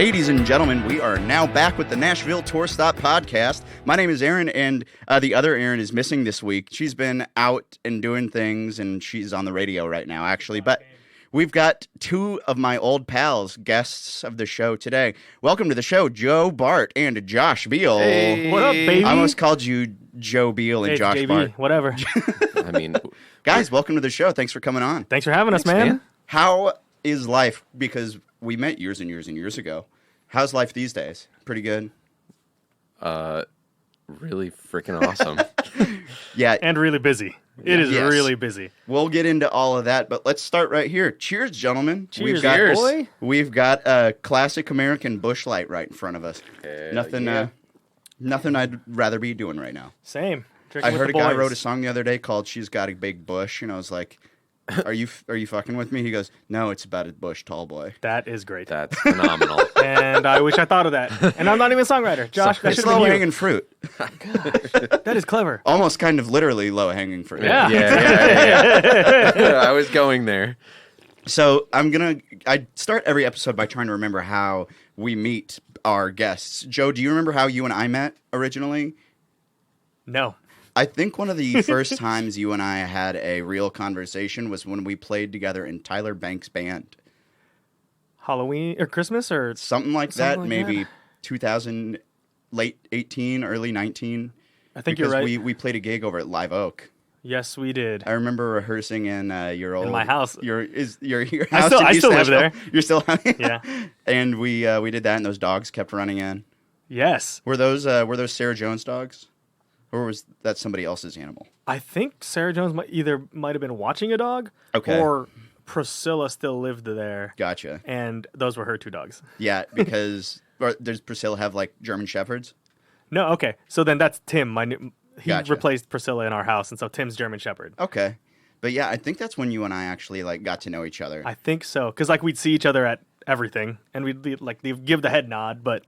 Ladies and gentlemen, we are now back with the Nashville Tour Stop podcast. My name is Aaron, and the other Aaron is missing this week. She's been out and doing things, and she's on the radio right now, actually. But we've got two of my old pals, guests of the show today. Welcome to the show, Joe Bart and Josh Beale. Hey. What up, baby? I almost called you Joe Beale and Josh JB, Bart. Whatever. I mean, guys, welcome to the show. Thanks for coming on. Thanks for having us, man. How is life? Because we met years and years and years ago. How's life these days? Pretty good? really freaking awesome. Yeah. And really busy. It is really busy. We'll get into all of that, but let's start right here. Cheers, gentlemen. Cheers, boy. boy. We've got a classic American Busch Light right in front of us. Nothing I'd rather be doing right now. Same. I heard a guy wrote a song the other day called "She's Got a Big Bush," and I was like, "Are you fucking with me?" He goes, "No, it's about a bush, tall boy." That is great. That's phenomenal. And I wish I thought of that. And I'm not even a songwriter. Josh, that It's should have been you. low-hanging fruit. That is clever. Almost kind of literally low-hanging fruit. Yeah. Yeah. I was going there. So I start every episode by trying to remember how we meet our guests. Joe, do you remember how you and I met originally? No. I think one of the first times you and I had a real conversation was when we played together in Tyler Banks' band. Halloween or Christmas or Something like that, like maybe that. 2000, late 18, early 19. I think you're right. We played a gig over at Live Oak. Yes, we did. I remember rehearsing in your old... In my house. Your house. I still live there. You're still... Yeah. And we did that, and those dogs kept running in. Yes. Were those Sarah Jones dogs? Or was that somebody else's animal? I think Sarah Jones might have been watching a dog. Okay. Or Priscilla still lived there. Gotcha. And those were her two dogs. Yeah, because does Priscilla have like German Shepherds? No, okay. So then that's Tim. He Gotcha. replaced Priscilla in our house, and so Tim's German Shepherd. Okay. But yeah, I think that's when you and I actually like got to know each other. I think so, because like we'd see each other at everything, and we'd give the head nod, but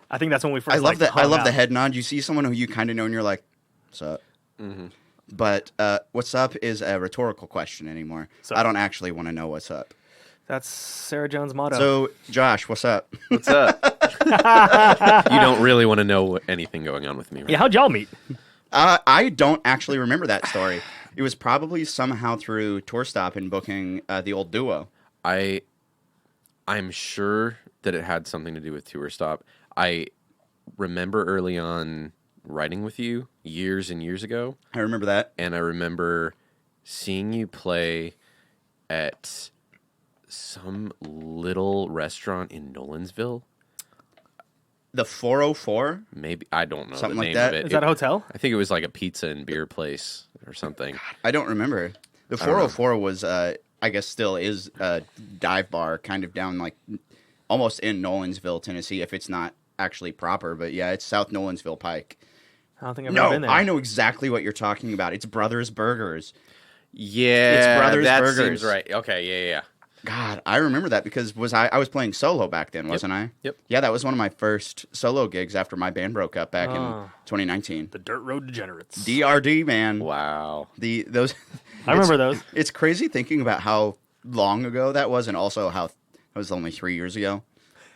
I think that's when we first. I love that. I love the out. head nod. You see someone who you kind of know, and you're like, "What's up?" Mm-hmm. But "What's up?" is a rhetorical question anymore. So- I don't actually want to know what's up. That's Sarah Jones' motto. So, Josh, what's up? What's up? You don't really want to know anything going on with me, right? Yeah, how'd y'all meet? I don't actually remember that story. It was probably somehow through Tour Stop and booking the old duo. I'm sure that it had something to do with Tour Stop. I remember early on writing with you years and years ago. I remember that. And I remember seeing you play at some little restaurant in Nolensville. The 404? Maybe, I don't know Something the like name that? of it. Is that a hotel? I think it was like a pizza and beer place or something. I don't remember. The 404 was, I guess, still is a dive bar kind of down like almost in Nolensville, Tennessee, if it's not actually proper. But yeah, it's South Nolensville Pike. I don't think I've ever been there. I know exactly what you're talking about. It's Brothers Burgers. Yeah, It's Brothers that Burgers. seems right. Okay, yeah. God, I remember that because I was playing solo back then, wasn't I? Yep. Yeah, that was one of my first solo gigs after my band broke up back in 2019. The Dirt Road Degenerates. DRD, man. Wow. Those. I remember those. It's crazy thinking about how long ago that was, and also how that was only 3 years ago.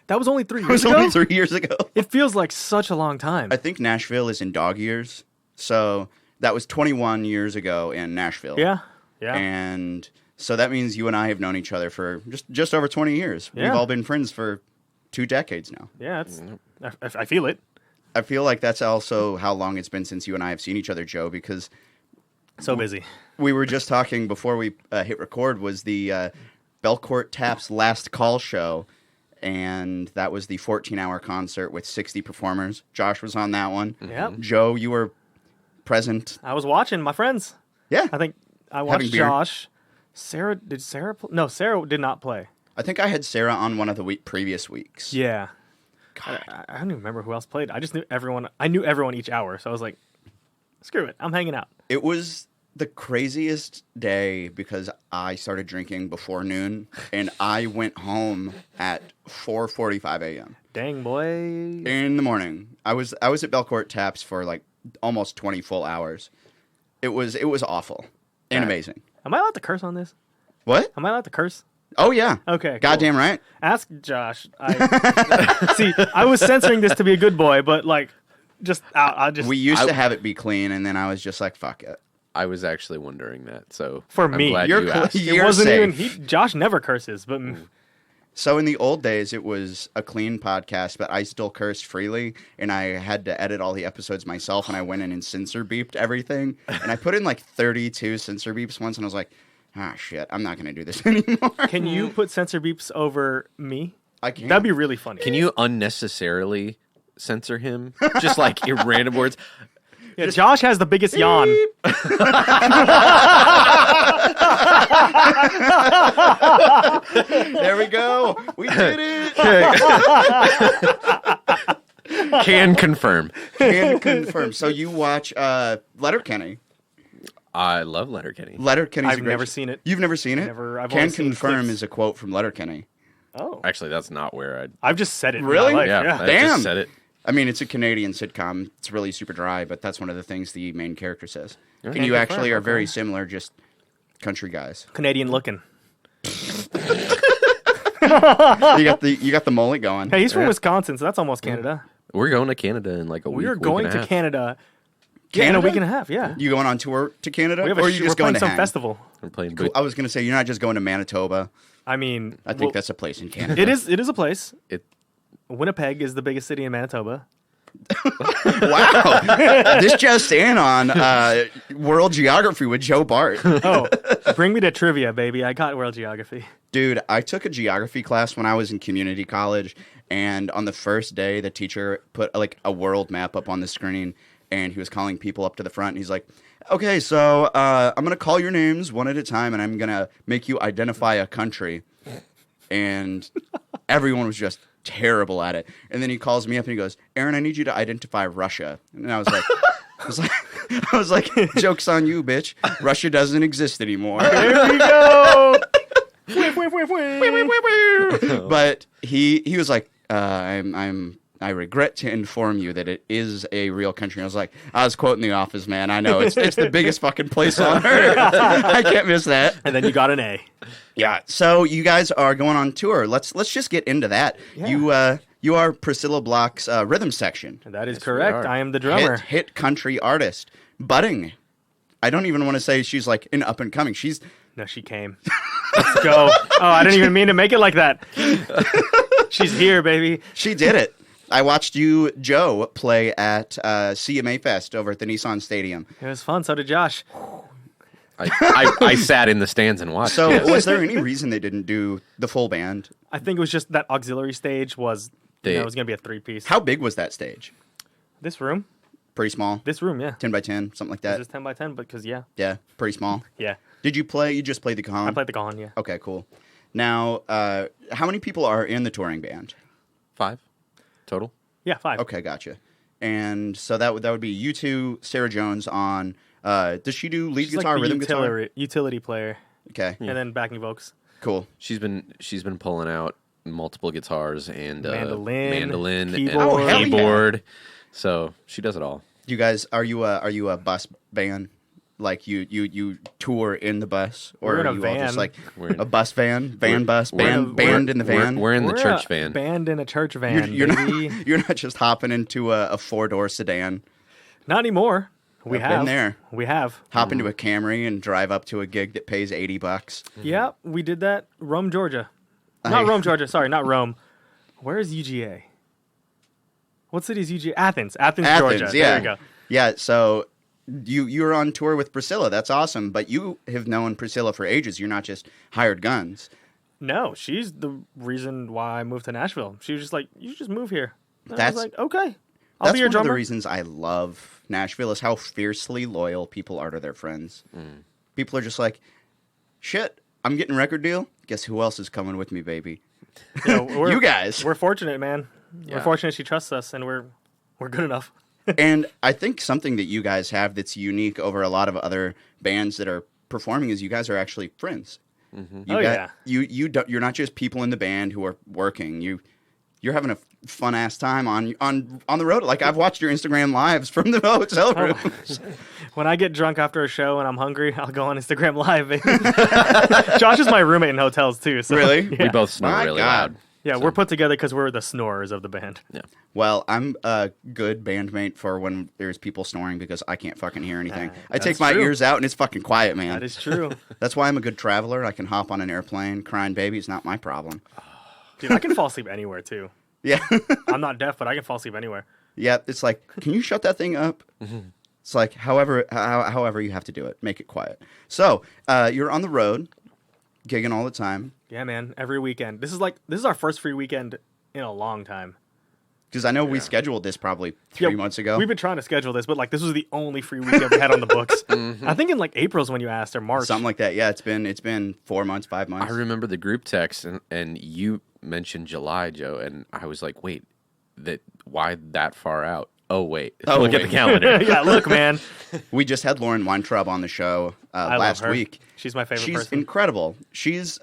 That was only 3 It years was ago? only 3 years ago. It feels like such a long time. I think Nashville is in dog years, so that was 21 years ago in Nashville. Yeah. And so that means you and I have known each other for just over 20 years. Yeah. We've all been friends for 2 decades now. Yeah, I feel it. I feel like that's also how long it's been since you and I have seen each other, Joe, because So busy. we were just talking before we hit record was the Belcourt Taps Last Call show, and that was the 14-hour concert with 60 performers. Josh was on that one. Yep. Joe, you were present. I was watching my friends. Yeah. I think I watched beer. Josh. Sarah play? No, Sarah did not play. I think I had Sarah on one of the previous weeks. Yeah. I don't even remember who else played. I just knew everyone. I knew everyone each hour, so I was like, screw it. I'm hanging out. It was the craziest day because I started drinking before noon, and I went home at 4:45 a.m. Dang, boy. in the morning. I was at Belcourt Taps for like almost 20 full hours. It was awful and amazing. Am I allowed to curse on this? What? Am I allowed to curse? Oh yeah. Okay. Cool. Goddamn right. Ask Josh. See, I was censoring this to be a good boy, but like, I'll just. We used to have it be clean, and then I was just like, fuck it. I was actually wondering that. So For I'm me. glad You're you cl- asked. It You're wasn't safe. even. Josh never curses, but. So in the old days, it was a clean podcast, but I still cursed freely, and I had to edit all the episodes myself, and I went in and censor beeped everything, and I put in like 32 censor beeps once, and I was like, ah, shit, I'm not going to do this anymore. Can you put censor beeps over me? I can't. That'd be really funny. Can you unnecessarily censor him? Just like random words. Yeah, Josh has the biggest yawn. There we go. We did it. Can confirm. Can confirm. So you watch Letterkenny. I love Letterkenny. Letterkenny's I've never seen it. You've never seen it? Never. I've Can only seen confirm clips. is a quote from Letterkenny. Oh. Actually, that's not where I'd... I've just said it. in my Really? life, Yeah, yeah. I Damn. just said it. I mean, it's a Canadian sitcom. It's really super dry, but that's one of the things the main character says. Okay. And you Can actually confirm, are very okay. similar, just country guys. Canadian looking. You got the mullet going. Hey, he's from Wisconsin, so that's almost Canada. We're going to Canada in like a week. We are week going and a to half. Canada. Canada? In a week and a half, yeah. You going on tour to Canada, We have or a are you we're just playing going to some hang? festival. We're playing. Cool. I was going to say you're not just going to Manitoba. I mean, I think that's a place in Canada. it is. It is a place. It, Winnipeg is the biggest city in Manitoba. Wow, this just in on world geography with Joe Bart. Oh, bring me to trivia, baby. I got world geography. Dude, I took a geography class when I was in community college, and on the first day, the teacher put like a world map up on the screen, and he was calling people up to the front, and he's like, okay, so I'm going to call your names one at a time, and I'm going to make you identify a country. And everyone was just terrible at it. And then he calls me up and he goes, Aaron, I need you to identify Russia. And I was like, I was like, joke's on you, bitch. Russia doesn't exist anymore. There we go. But he was like, I regret to inform you that it is a real country. And I was quoting The Office, man. I know it's the biggest fucking place on earth. I can't miss that. And then you got an A. Yeah. So you guys are going on tour. Let's just get into that. Yeah. You are Priscilla Block's rhythm section. That is Yes, we correct. are. I am the drummer. Hit country artist. Budding. I don't even want to say she's like an up and coming. She's No, she came. Let's go. Oh, I didn't even mean to make it like that. She's here, baby. She did it. I watched you, Joe, play at CMA Fest over at the Nissan Stadium. It was fun. So did Josh. I sat in the stands and watched. So yes. was there any reason they didn't do the full band? I think it was just that auxiliary stage was, it was going to be a 3-piece. How big was that stage? This room? Pretty small? This room, yeah. 10 by 10, something like that? Is this 10 by 10? Because, yeah. Yeah, pretty small. Yeah. Did you play? You just played the cajon? I played the cajon, yeah. Okay, cool. Now, how many people are in the touring band? 5 total. Yeah, 5. Okay, gotcha. And so that would be you two, Sarah Jones on. Does she do lead She's guitar, like the rhythm utility player. guitar? Okay, And then backing vocals. cool. She's been pulling out multiple guitars and Mandolin, and keyboard. Oh, hell yeah. keyboard. So she does it all. You guys, are you a bus band? Like you tour in the bus, or We're in are a you all just van. like We're in- a bus van, bus, we're band, in- band in the van? We're in the We're church a van. Band in a church van, You're baby. not you're not just hopping into a 4-door sedan. Not anymore. We I've have. been there. We have. Hop into a Camry and drive up to a gig that pays $80. Yeah, we did that. Rome, Georgia. Not Rome, Georgia. Sorry, not Rome. Where is UGA? What city is UGA? Athens, Georgia. Yeah. There you go. Yeah, so you were on tour with Priscilla. That's awesome. But you have known Priscilla for ages. You're not just hired guns. No, she's the reason why I moved to Nashville. She was just like, you should just move here. And I That's- was like, okay. I'll That's be your one drummer. of the reasons I love Nashville is how fiercely loyal people are to their friends. People are just like, shit, I'm getting a record deal. Guess who else is coming with me, baby? You know, You guys. We're fortunate, man. Yeah. We're fortunate she trusts us, and we're good enough. And I think something that you guys have that's unique over a lot of other bands that are performing is you guys are actually friends. Mm-hmm. You Oh, yeah. You don't, you're not just people in the band who are working. You're having fun ass time on the road. Like I've watched your Instagram lives from the hotel room. When I get drunk after a show and I'm hungry, I'll go on Instagram Live. Josh is my roommate in hotels too. So, Really? yeah. We both snore My really God. loud. Yeah, we're put together because we're the snorers of the band. Yeah. Well, I'm a good bandmate for when there's people snoring because I can't fucking hear anything. I take that's my true. ears out and it's fucking quiet, man. That is true. That's why I'm a good traveler. I can hop on an airplane. Crying baby is not my problem. Dude, I can fall asleep anywhere too. Yeah. I'm not deaf, but I can fall asleep anywhere. Yeah, it's like, can you shut that thing up? It's like, however you have to do it, make it quiet. So, you're on the road, gigging all the time. Yeah, man. Every weekend. This is our first free weekend in a long time. Because I know we scheduled this probably 3 months ago. We've been trying to schedule this, but like this was the only free weekend we had on the books. I think in like April's when you asked, or March. Something like that. Yeah, it's been 4 months, 5 months. I remember the group text, and you mentioned July, Joe, and I was like, wait, why that far out? Oh, wait. Look at the calendar. Yeah, look, man. We just had Lauren Weintraub on the show I last love her. week. She's my favorite She's person. incredible. She's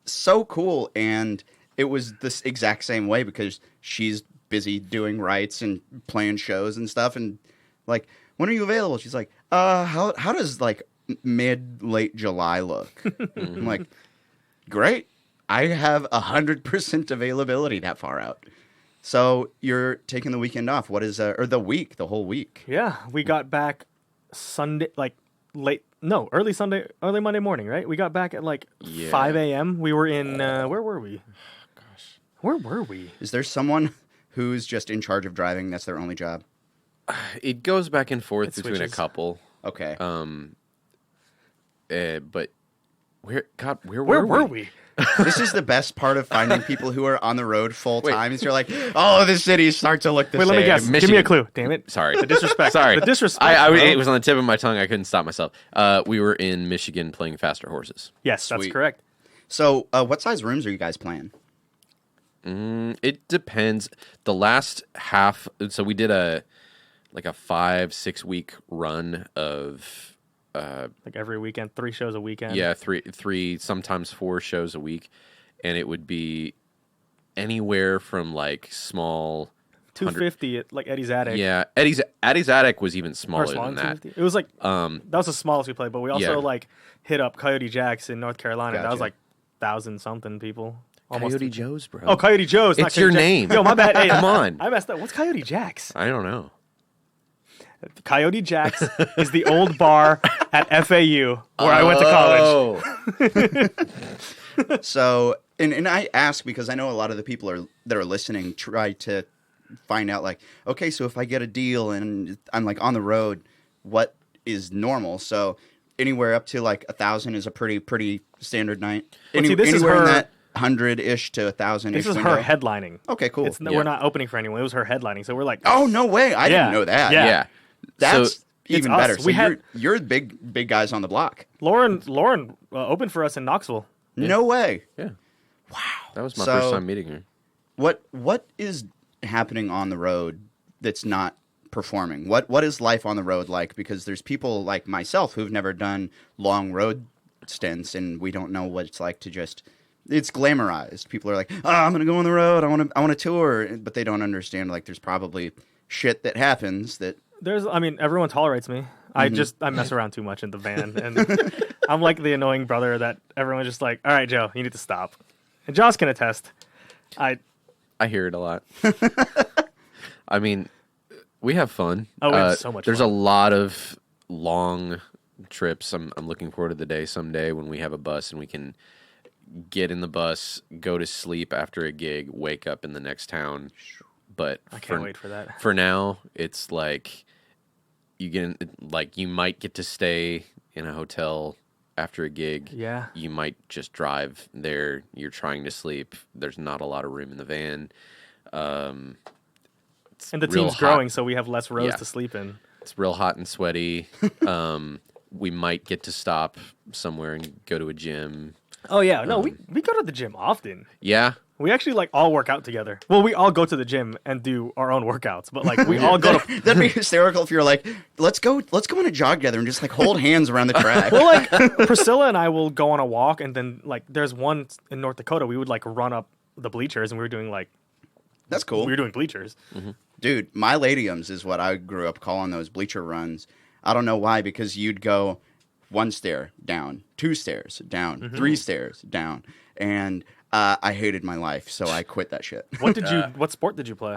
so cool, and it was this exact same way because she's busy doing rights and playing shows and stuff. And like, when are you available? She's like, how does like late July look? I'm like, great. I have 100% availability that far out. So you're taking the weekend off. What is or the whole week? Yeah, we got back Sunday, like early Monday morning, right? We got back at like 5 a.m. We were in, where were we? Gosh. Where were we? Is there someone who's just in charge of driving? That's their only job. It goes back and forth It between a switches. couple. Okay. But where Were we? This is the best part of finding people who are on the road full time. Is you're like, oh, the cities start to look the Wait, same. let me guess. Give me Michigan. a clue. Damn it. Sorry. The disrespect. Sorry. The disrespect. bro. bro. It was on the tip of my tongue. I couldn't stop myself. We were in Michigan playing Faster Horses. Yes, that's Sweet. correct. So, what size rooms are you guys playing? It depends. The last half, so we did a 5-6 week run of Like every weekend, 3 shows a weekend. yeah, three, sometimes 4 shows a week, and it would be anywhere from like small 250 at like Eddie's Attic. Yeah, Eddie's Attic was even Or smaller smaller, than that. 250. It was like that was the smallest we played, but we also Yeah. like hit up Coyote Jack's in North Carolina. That was Gotcha. like 1,000 something people. Almost. Coyote Joe's, bro. Oh, Coyote Joe's. not It's your Coyote Jack's. name. Yo, my bad. Hey, Come on. I messed up. What's Coyote Jack's? I don't know. Coyote Jack's is the old bar at FAU where I went to college. So, and I ask because I know a lot of the people that are listening try to find out, like, okay, so if I get a deal and I'm like on the road, what is normal? So anywhere up to like 1,000 is a pretty standard night. Well, see, this is anywhere in her- that 100-ish to 1,000-ish This is window. her headlining. Okay, cool. We're not opening for anyone. It was her headlining. So we're like, Oh, no way. I Yeah. didn't know that. Yeah. Yeah. That's So, even us. better. So We had- you're big guys on the block. Lauren opened for us in Knoxville. No way. yeah. Wow. That was my So- first time meeting her. What is happening on the road that's not performing? What is life on the road like? Because there's people like myself who've never done long road stints, and we don't know what it's like to just. It's glamorized. People are like, "Oh, I'm gonna go on the road. I want to tour," but they don't understand. Like, there's probably shit that happens that. Everyone tolerates me. I mess around too much in the van, and I'm like the annoying brother that everyone's just like, "All right, Joe, you need to stop." And Josh can attest. I hear it a lot. I mean, we have fun. Oh, we have so much There's fun. a lot of long trips. I'm looking forward to the day someday when we have a bus and we can get in the bus, go to sleep after a gig, wake up in the next town. But I can't wait for that. For now, it's like you might get to stay in a hotel after a gig. Yeah. You might just drive there. You're trying to sleep. There's not a lot of room in the van. And the real team's hot. growing, so we have less rows Yeah. to sleep in. It's real hot and sweaty. We might get to stop somewhere and go to a gym. Oh yeah, no, we go to the gym often. Yeah. We actually like all work out together. Well, we all go to the gym and do our own workouts, but like we all go to. That'd be hysterical if you're like, let's go on a jog together and just like hold hands around the track. Well, like Priscilla and I will go on a walk, and then like there's one in North Dakota. We would like run up the bleachers, and we were doing like That's cool. We were doing bleachers. Dude, my ladiums is what I grew up calling those bleacher runs. I don't know why, because you'd go 1 stair down, 2 stairs down, 3 stairs down, and I hated my life, so I quit that shit. What sport did you play?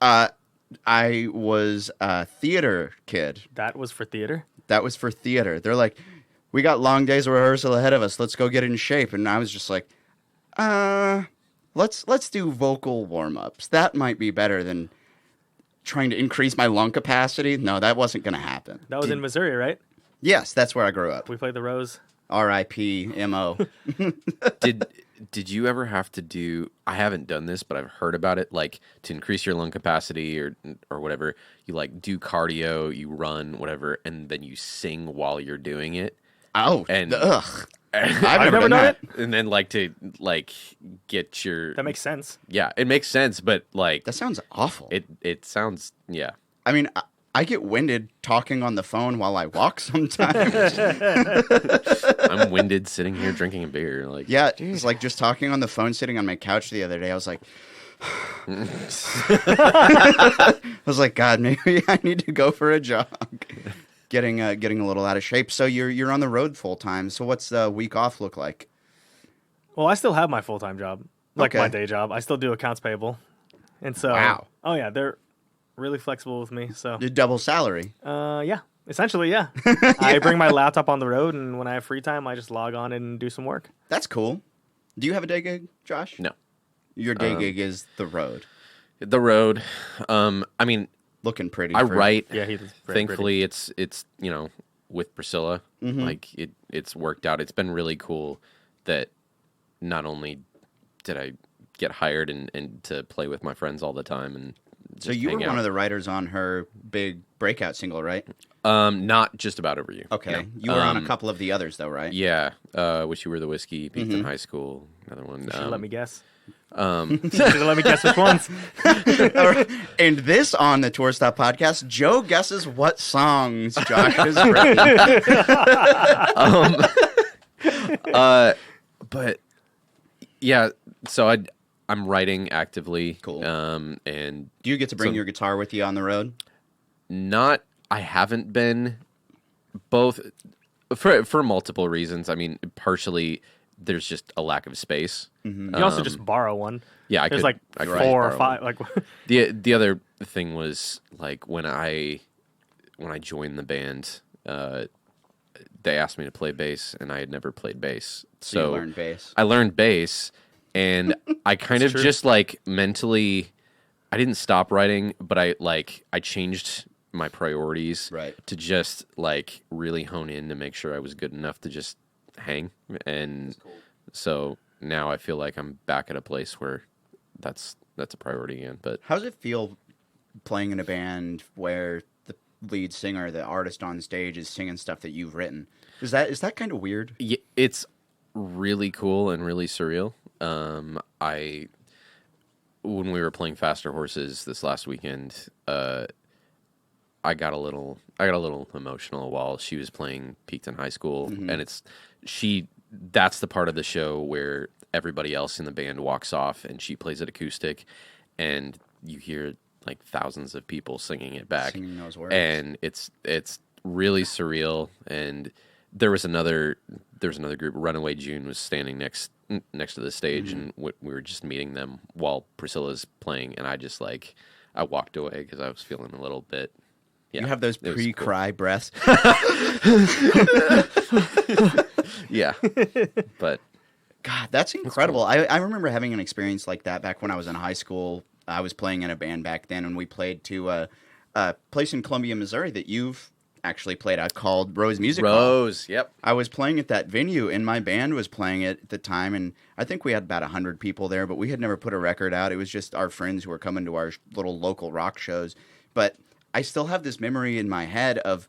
I was a theater kid. That was for theater? That was for theater. They're like, we got long days of rehearsal ahead of us. Let's go get in shape. And I was just like, let's do vocal warm-ups. That might be better than trying to increase my lung capacity. No, that wasn't going to happen. That was in Missouri, right? Yes, that's where I grew up. We played the Rose. R.I.P. M.O. Did you ever have to do? I haven't done this, but I've heard about it. Like to increase your lung capacity or whatever, you like do cardio, you run, whatever, and then you sing while you're doing it. Oh, and ugh. I've never done it. And then like to like get your. That makes sense. Yeah, it makes sense, but like That sounds awful. It sounds I mean, I get winded talking on the phone while I walk sometimes. I'm winded sitting here drinking a beer. Like Yeah, it's like just talking on the phone, sitting on my couch the other day. I was like, God, maybe I need to go for a jog. Getting a little out of shape. So you're on the road full time. So what's the week off look like? Well, I still have my full-time job, like Okay. my day job. I still do accounts payable. And so, Wow. Oh, yeah, they're really flexible with me. So, The double salary. yeah, essentially, yeah. I bring my laptop on the road, and when I have free time, I just log on and do some work. That's cool. Do you have a day gig, Josh? no, Your day gig is the road. the road. I mean, Looking pretty. I write. Yeah, he's very Thankfully, it's with Priscilla, Mm-hmm. like it's worked out. It's been really cool that not only did I get hired and to play with my friends all the time and just So you were hang one out. of the writers on her big breakout single, right? Not just about over you. Okay. No. You were on a couple of the others, though, right? Yeah, Wish You Were the Whiskey, Peaked in High School, another one. Should let me guess. Should let me guess which ones. And this on the Tour Stop podcast, Joe guesses what songs Josh has written. But yeah, so I'm writing actively. Cool. And Do you get to bring So- your guitar with you on the road? I haven't been, both for multiple reasons. I mean, partially there's just a lack of space. You also just borrow one. Yeah, There's I like could 4 or borrow 5. one. Like The other thing was like when I joined the band, they asked me to play bass, and I had never played bass. So you learned bass. I learned bass, and I kind of true. just like mentally, I didn't stop writing, but I changed my priorities Right. to just like really hone in to make sure I was good enough to just hang. And so now I feel like I'm back at a place where that's a priority again. But How does it feel playing in a band where the lead singer, the artist on stage, is singing stuff that you've written? Is that kind of weird? it's really cool and really surreal. When we were playing Faster Horses this last weekend, I got a little emotional while she was playing Peaked in High School, and that's the part of the show where everybody else in the band walks off and she plays it acoustic, and you hear like thousands of people singing it back, Singing those words. and it's really surreal. And there was another group, Runaway June, was standing next to the stage, and we were just meeting them while Priscilla's playing, and I walked away because I was feeling a little bit. Yeah, You have those it was pre-cry breaths. Yeah, but God, that's incredible. I remember having an experience like that back when I was in high school. I was playing in a band back then, and we played to a place in Columbia, Missouri that you've actually played at called Rose Music Hall. Rose, yep. I was playing at that venue, and my band was playing it at the time, and I think we had about 100 people there, but we had never put a record out. It was just our friends who were coming to our little local rock shows. But I still have this memory in my head of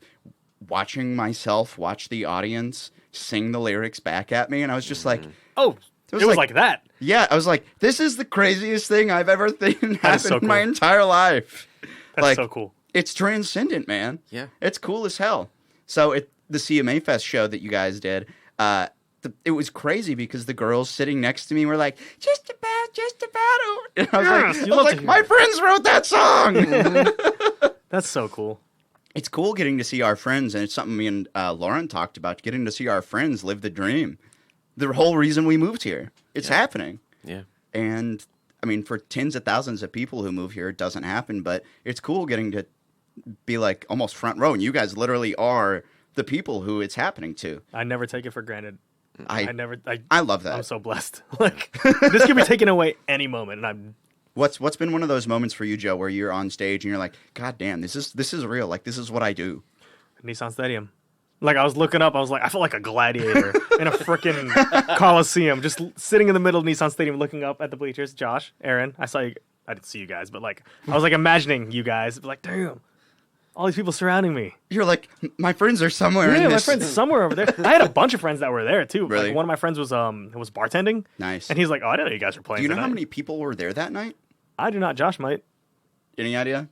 watching myself watch the audience sing the lyrics back at me, and I was just like, oh, it was like that. yeah, I was like, this is the craziest thing I've ever seen happen so in my cool. entire life. That's Like, so cool. It's transcendent, man. Yeah. It's cool as hell. So the CMA Fest show that you guys did, it was crazy because the girls sitting next to me were like, just about. And I was like, my friends wrote that song. That's so cool. It's cool getting to see our friends, and it's something me and Lauren talked about, getting to see our friends live the dream. The whole reason we moved here. It's happening. Yeah. And, I mean, for tens of thousands of people who move here, it doesn't happen, but it's cool getting to be, like, almost front row, and you guys literally are the people who it's happening to. I never take it for granted. I love that. I'm so blessed. Like, this could be taken away any moment, and I'm... What's been one of those moments for you, Joe, where you're on stage and you're like, God damn, this is real. Like, this is what I do. Nissan Stadium. Like, I was looking up, I felt like a gladiator in a freaking Coliseum, just sitting in the middle of Nissan Stadium looking up at the bleachers. Josh, Aaron, I saw you. I didn't see you guys, but, like, I was, like, imagining you guys. Like, damn, all these people surrounding me. You're like, my friends are somewhere in this. My friends are somewhere over there. I had a bunch of friends that were there, too. Really? Like, one of my friends was bartending. Nice. And he's like, oh, I didn't know you guys were playing Do you know tonight. how many people were there that night? I do not. Josh might. Any idea?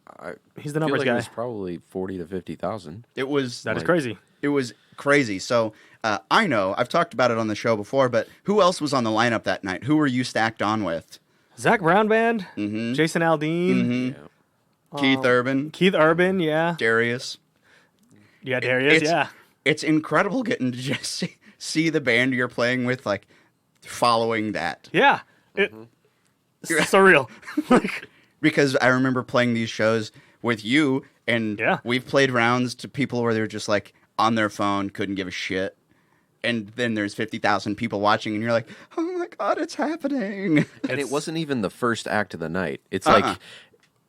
He's the I feel numbers like guy. it was probably 40 to 50,000. It was... That is crazy. It was crazy. So, I know, I've talked about it on the show before, but who else was on the lineup that night? Who were you stacked on with? Zach Brown Band, Mm-hmm. Jason Aldean, Mm-hmm. Yeah. Keith Urban. Keith Urban, yeah. Darius. Yeah, Darius, yeah. It's incredible getting to just see the band you're playing with, like, following that. Yeah. It's surreal. Like, Because I remember playing these shows with you, and we've played rounds to people where they're just, like, on their phone, couldn't give a shit. And then there's 50,000 people watching, and you're like, oh my God, it's happening. And it wasn't even the first act of the night. It's like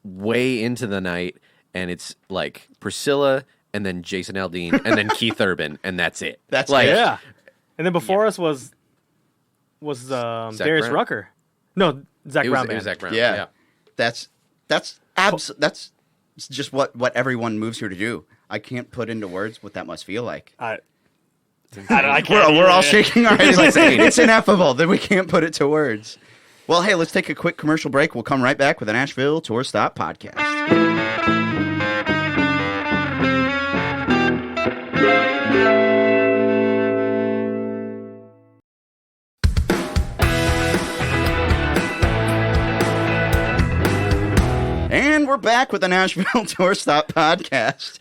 way into the night, and it's like Priscilla, and then Jason Aldean, and then Keith Urban, and that's it. That's like, it. yeah. And then before us was Darius Brown? Rucker. No, Zach Brown It Band. was Zach Brown. Yeah. That's just what everyone moves here to do. I can't put into words what that must feel like. I can't. We're all shaking our heads like it's ineffable that we can't put it to words. Well, hey, let's take a quick commercial break. We'll come right back with the Nashville Tour Stop podcast. And we're back with the Nashville Tour Stop podcast.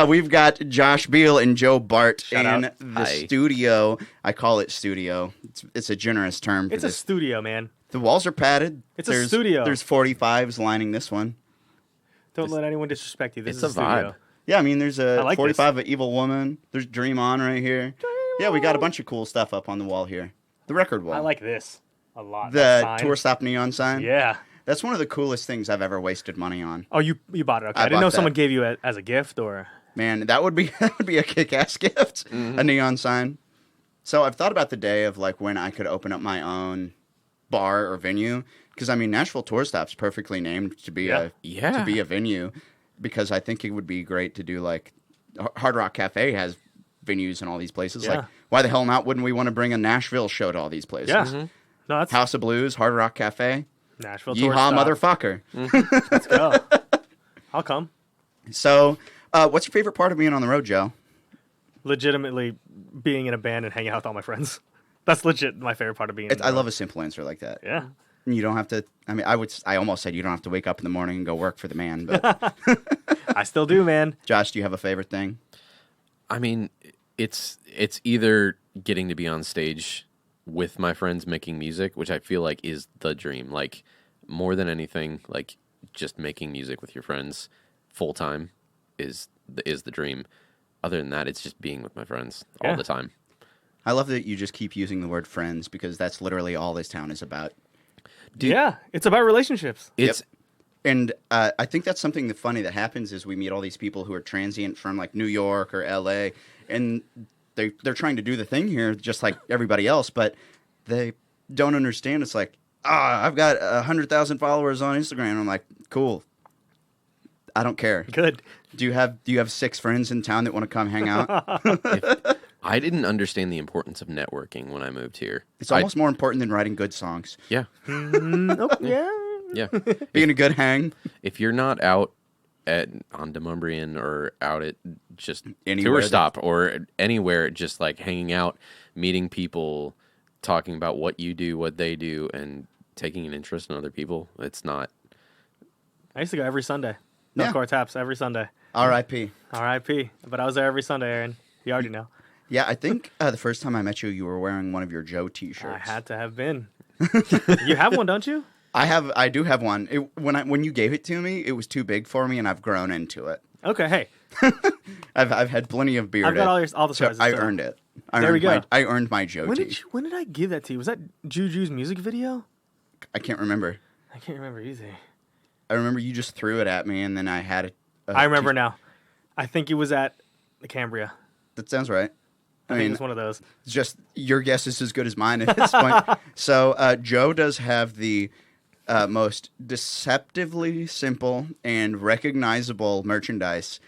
We've got Josh Beale and Joe Bart in the studio. I call it studio. It's a generous term. It's a studio, man. The walls are padded. It's a studio. There's 45s lining this one. Don't let anyone disrespect you. This is a a studio. vibe. Yeah, I mean, there's a like 45 of Evil Woman. There's Dream On right here. Yeah, we got a bunch of cool stuff up on the wall here. The record wall. I like this a lot. the Tour Stop neon sign. Yeah. That's one of the coolest things I've ever wasted money on. Oh, you bought it. Okay. I I didn't bought know that. someone gave you it as a gift or... Man, that would be a kick-ass gift, a neon sign. So I've thought about the day of like when I could open up my own bar or venue, because I mean Nashville Tour Stop's perfectly named to be a venue, because I think it would be great to do like Hard Rock Cafe has venues in all these places. Yeah. Like why the hell not? Wouldn't we want to bring a Nashville show to all these places? Yeah. No, that's House of Blues, Hard Rock Cafe. Nashville Tour Yeehaw, Stop. motherfucker. Let's go. I'll come. So, what's your favorite part of being on the road, Joe? Legitimately being in a band and hanging out with all my friends. That's legit my favorite part of being in the I band. love a simple answer like that. Yeah. You don't have to. I mean, I almost said you don't have to wake up in the morning and go work for the man. But I still do, man. Josh, do you have a favorite thing? I mean, it's either getting to be on stage with my friends making music, which I feel like is the dream. Like more than anything, like just making music with your friends full time is the dream. Other than that, it's just being with my friends all the time. I love that you just keep using the word friends, because that's literally all this town is about. Yeah, it's about relationships. It's And I think that's something funny that happens is we meet all these people who are transient from like New York or LA, and they're trying to do the thing here just like everybody else, but they don't understand. It's like, I've got 100,000 followers on Instagram. I'm like, cool. I don't care. Good. Do you have 6 friends in town that want to come hang out? I didn't understand the importance of networking when I moved here. It's almost more important than writing good songs. Yeah. Yeah. Yeah. Being a good hang. If you're not out on Demumbrian or out at just Anywhere tour stop or anywhere, just like hanging out, meeting people, talking about what you do, what they do, and taking an interest in other people. It's not. I used to go every Sunday. Yeah. No Court Taps every Sunday. R.I.P. R.I.P. But I was there every Sunday, Aaron. You already know. Yeah, I think the first time I met you, you were wearing one of your Joe T-shirts. I had to have been. You have one, don't you? I do have one. When you gave it to me, it was too big for me, and I've grown into it. Okay, hey. I've had plenty of beard. I've got all the sizes. I earned it. There we go. I earned my Joe T. When did I give that to you? Was that Juju's music video? I can't remember. I can't remember either. I remember you just threw it at me, and then I had it. I remember now. I think it was at the Cambria. That sounds right. I mean, it's one of those. It's just your guess is as good as mine at this point. So Joe does have the most deceptively simple and recognizable merchandise,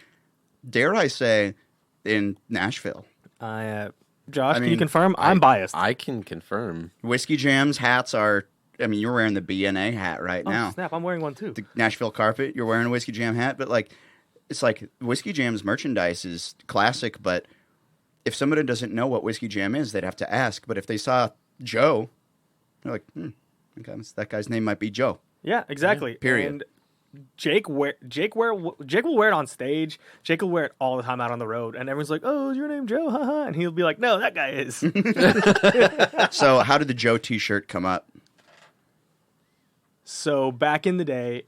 dare I say, in Nashville. Josh, can you confirm? I'm biased. I can confirm. Whiskey Jam's hats are. I mean, you're wearing the BNA hat right now. Snap! I'm wearing one too. The Nashville carpet. You're wearing a Whiskey Jam hat, but like, it's like Whiskey Jam's merchandise is classic. But if somebody doesn't know what Whiskey Jam is, they'd have to ask. But if they saw Joe, they're like, okay, that guy's name might be Joe. Yeah, exactly. Yeah, period. And Jake will wear it on stage. Jake will wear it all the time out on the road, and everyone's like, "Oh, is your name Joe?" Haha, and he'll be like, "No, that guy is." So, how did the Joe T-shirt come up? So back in the day,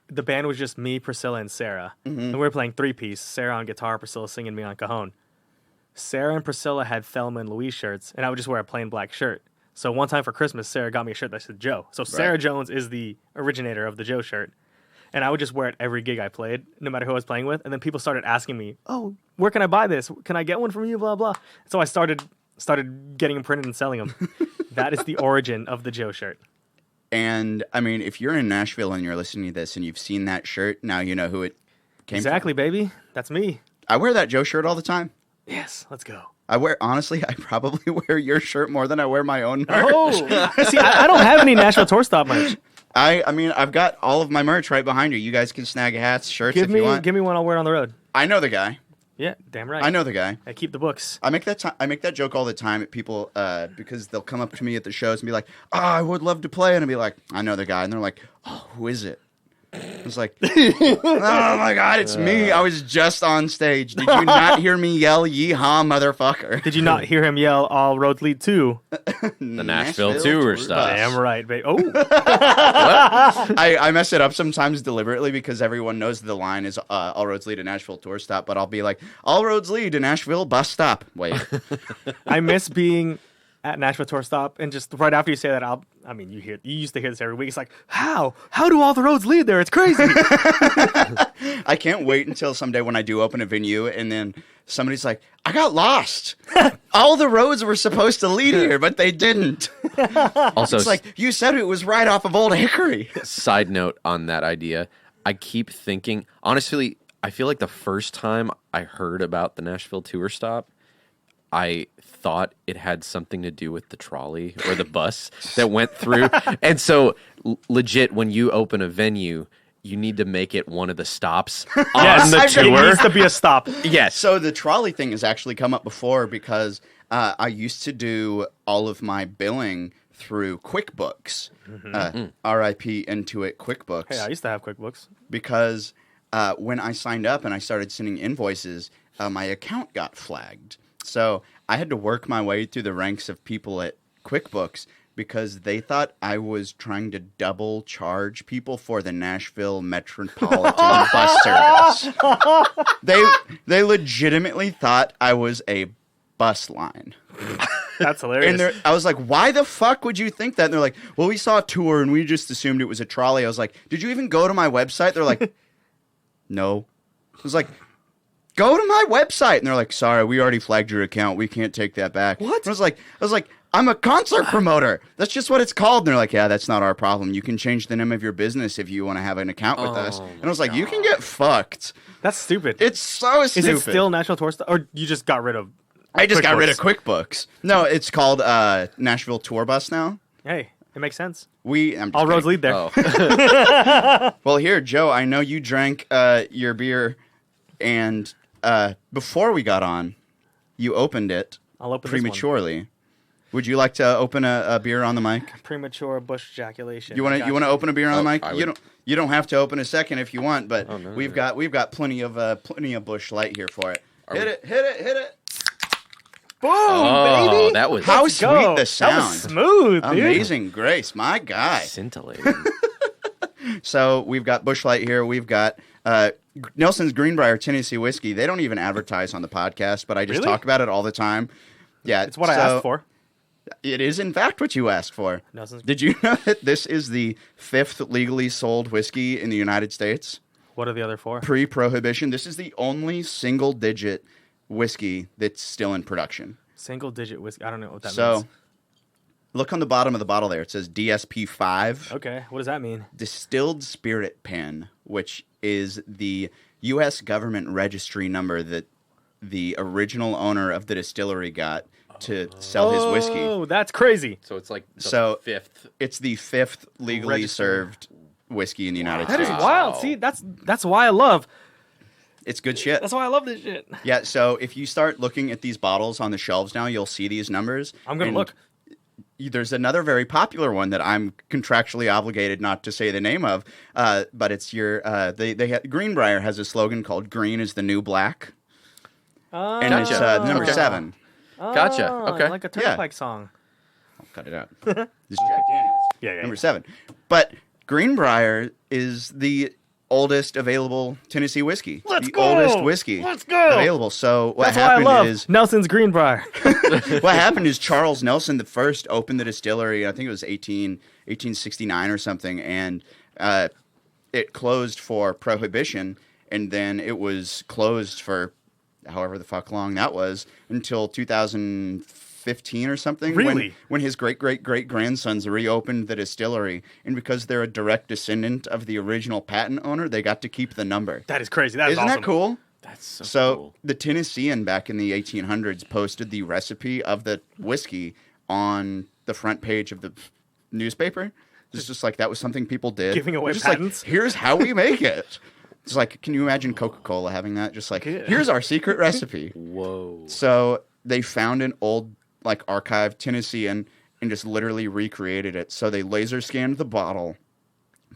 the band was just me, Priscilla, and Sarah, and we were playing three-piece. Sarah on guitar, Priscilla singing, me on cajon. Sarah and Priscilla had Thelma and Louise shirts, and I would just wear a plain black shirt. So one time for Christmas, Sarah got me a shirt that said Joe. So Sarah Jones is the originator of the Joe shirt. And I would just wear it every gig I played, no matter who I was playing with. And then people started asking me, "Oh, where can I buy this? Can I get one from you?" Blah, blah. So I started getting them printed and selling them. That is the origin of the Joe shirt. And, I mean, if you're in Nashville and you're listening to this and you've seen that shirt, now you know who it came from. Exactly, baby. That's me. I wear that Joe shirt all the time. Yes, let's go. Honestly, I probably wear your shirt more than I wear my own merch. Oh, see, I don't have any Nashville Tour Stop merch. I mean, I've got all of my merch right behind you. You guys can snag hats, shirts if you want. Give me one, I'll wear it on the road. I know the guy. Yeah, damn right. I know the guy. I keep the books. I make that joke all the time at people because they'll come up to me at the shows and be like, "Oh, I would love to play," and I'll be like, "I know the guy," and they're like, "Oh, who is it?" I was like, "Oh my God, it's me! I was just on stage. Did you not hear me yell, yeehaw, motherfucker?" Did you not hear him yell, "All roads lead to"? The Nashville tour stop. Damn right, babe. Oh. I mess it up sometimes deliberately because everyone knows the line is all roads lead to Nashville tour stop, but I'll be like, all roads lead to Nashville bus stop. Wait. I miss being at Nashville Tour Stop, and just right after you say that, you used to hear this every week. It's like, how do all the roads lead there? It's crazy. I can't wait until someday when I do open a venue and then somebody's like, "I got lost. All the roads were supposed to lead here, but they didn't." Also, it's like, you said it was right off of Old Hickory. Side note on that idea, I keep thinking, honestly, I feel like the first time I heard about the Nashville tour stop, I thought it had something to do with the trolley or the bus that went through. And so, legit, when you open a venue, you need to make it one of the stops on the tour. It needs to be a stop. Yes. So the trolley thing has actually come up before because I used to do all of my billing through QuickBooks. RIP Intuit QuickBooks. Hey, I used to have QuickBooks. Because when I signed up and I started sending invoices, my account got flagged. So I had to work my way through the ranks of people at QuickBooks because they thought I was trying to double charge people for the Nashville Metropolitan bus service. They legitimately thought I was a bus line. That's hilarious. And I was like, "Why the fuck would you think that?" And they're like, "Well, we saw a tour and we just assumed it was a trolley." I was like, "Did you even go to my website?" They're like, "No." I was like, "Go to my website." And they're like, "Sorry, we already flagged your account. We can't take that back." What? And I was like, "I'm a concert promoter. That's just what it's called." And they're like, "Yeah, that's not our problem. You can change the name of your business if you want to have an account with us." And I was like, "You can get fucked." That's stupid. It's so stupid. Is it still Nashville Tour Stop? Or you just got rid of I just got rid of QuickBooks. No, it's called Nashville Tour Bus now. Hey. It makes sense. I'm just All roads kidding. lead there. Oh. Well, here, Joe, I know you drank your beer, and before we got on, you opened it I'll open this one. prematurely. Would you like to open a beer on the mic? Premature bush ejaculation. You want to open a beer on the mic? I You would. don't have to open a second if you want, but Oh, no, we've no. got plenty of Bush Light here for it. Are Hit we- it! Boom, Oh, baby. that was How Let's sweet go. the sound! That was smooth, dude. Amazing Grace, my guy. scintillating. So we've got Bush Light here. We've got Nelson's Greenbrier Tennessee Whiskey. They don't even advertise on the podcast, but I just Really? talk about it all the time. Yeah, It's what I asked for. It is, in fact, what you asked for. Nelson's- Did you know that this is the 5th legally sold whiskey in the United States? What are the other 4? Pre-prohibition. This is the only single-digit whiskey that's still in production. Single digit whiskey. I don't know what that So, means. look on the bottom of the bottle there. It says DSP5. Okay, what does that mean? Distilled Spirit Pen, which is the U.S. government registry number that the original owner of the distillery got to sell his whiskey. Oh, that's crazy. So it's like the So- 5th. It's the 5th legally Registered. served whiskey in the United That is States. wild. See, that's why I love. It's good shit. That's why I love this shit. Yeah, so if you start looking at these bottles on the shelves now, you'll see these numbers. I'm gonna And look. There's another very popular one that I'm contractually obligated not to say the name of, but it's your. Greenbrier has a slogan called "Green is the new black," and it's number Okay. 7. Gotcha. Okay. Like a Turnpike song. I'll cut it out. This is Jack Daniels. Yeah. Number 7. But Greenbrier is the oldest available Tennessee whiskey. Let's the go! oldest whiskey Let's go! available. So what That's why I happened love is Nelson's Greenbrier. what happened is Charles Nelson the first opened the distillery. I think it was 1869 or something, and it closed for prohibition, and then it was closed for however the fuck long that was until 2015 or something. Really? When his great grandsons reopened the distillery, and because they're a direct descendant of the original patent owner, they got to keep the number. That is crazy. That is Isn't awesome. that cool? That's So cool. the Tennessean back in the 1800s posted the recipe of the whiskey on the front page of the newspaper. It's just like that was something people did. Giving away They're just patents? Like, here's how we make it. It's like, can you imagine Coca-Cola having that? Just like, Yeah. here's our secret recipe. Whoa. So they found an old like archived Tennessean and just literally recreated it. So they laser scanned the bottle,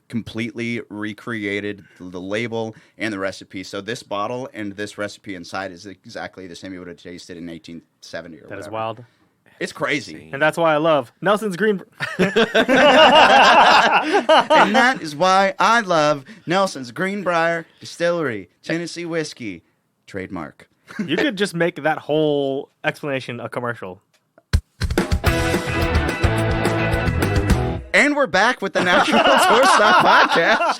completely recreated the label and the recipe. So this bottle and this recipe inside is exactly the same you would have tasted in 1870 or That whatever. is wild. It's crazy. And that's why I love Nelson's Green. And that is why I love Nelson's Greenbrier Distillery Tennessee Whiskey trademark. You could just make that whole explanation a commercial. And we're back with the National Tour Stop Podcast.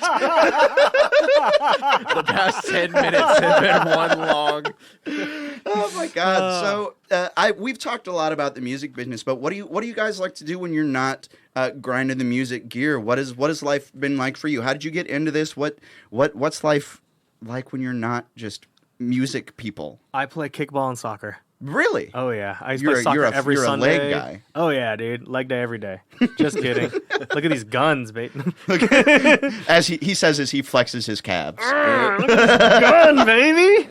The past 10 minutes have been one long. Oh my God! So we've talked a lot about the music business, but what do you guys like to do when you're not grinding the music gear? What has life been like for you? How did you get into this? What's life like when you're not just music people? I play kickball and soccer. Really? Oh yeah, I used to You're play a- soccer you're a- every you're a Sunday. leg guy. Oh yeah, dude, leg day every day. Just kidding. Look at these guns, mate. As he says as he flexes his calves. Gun, baby.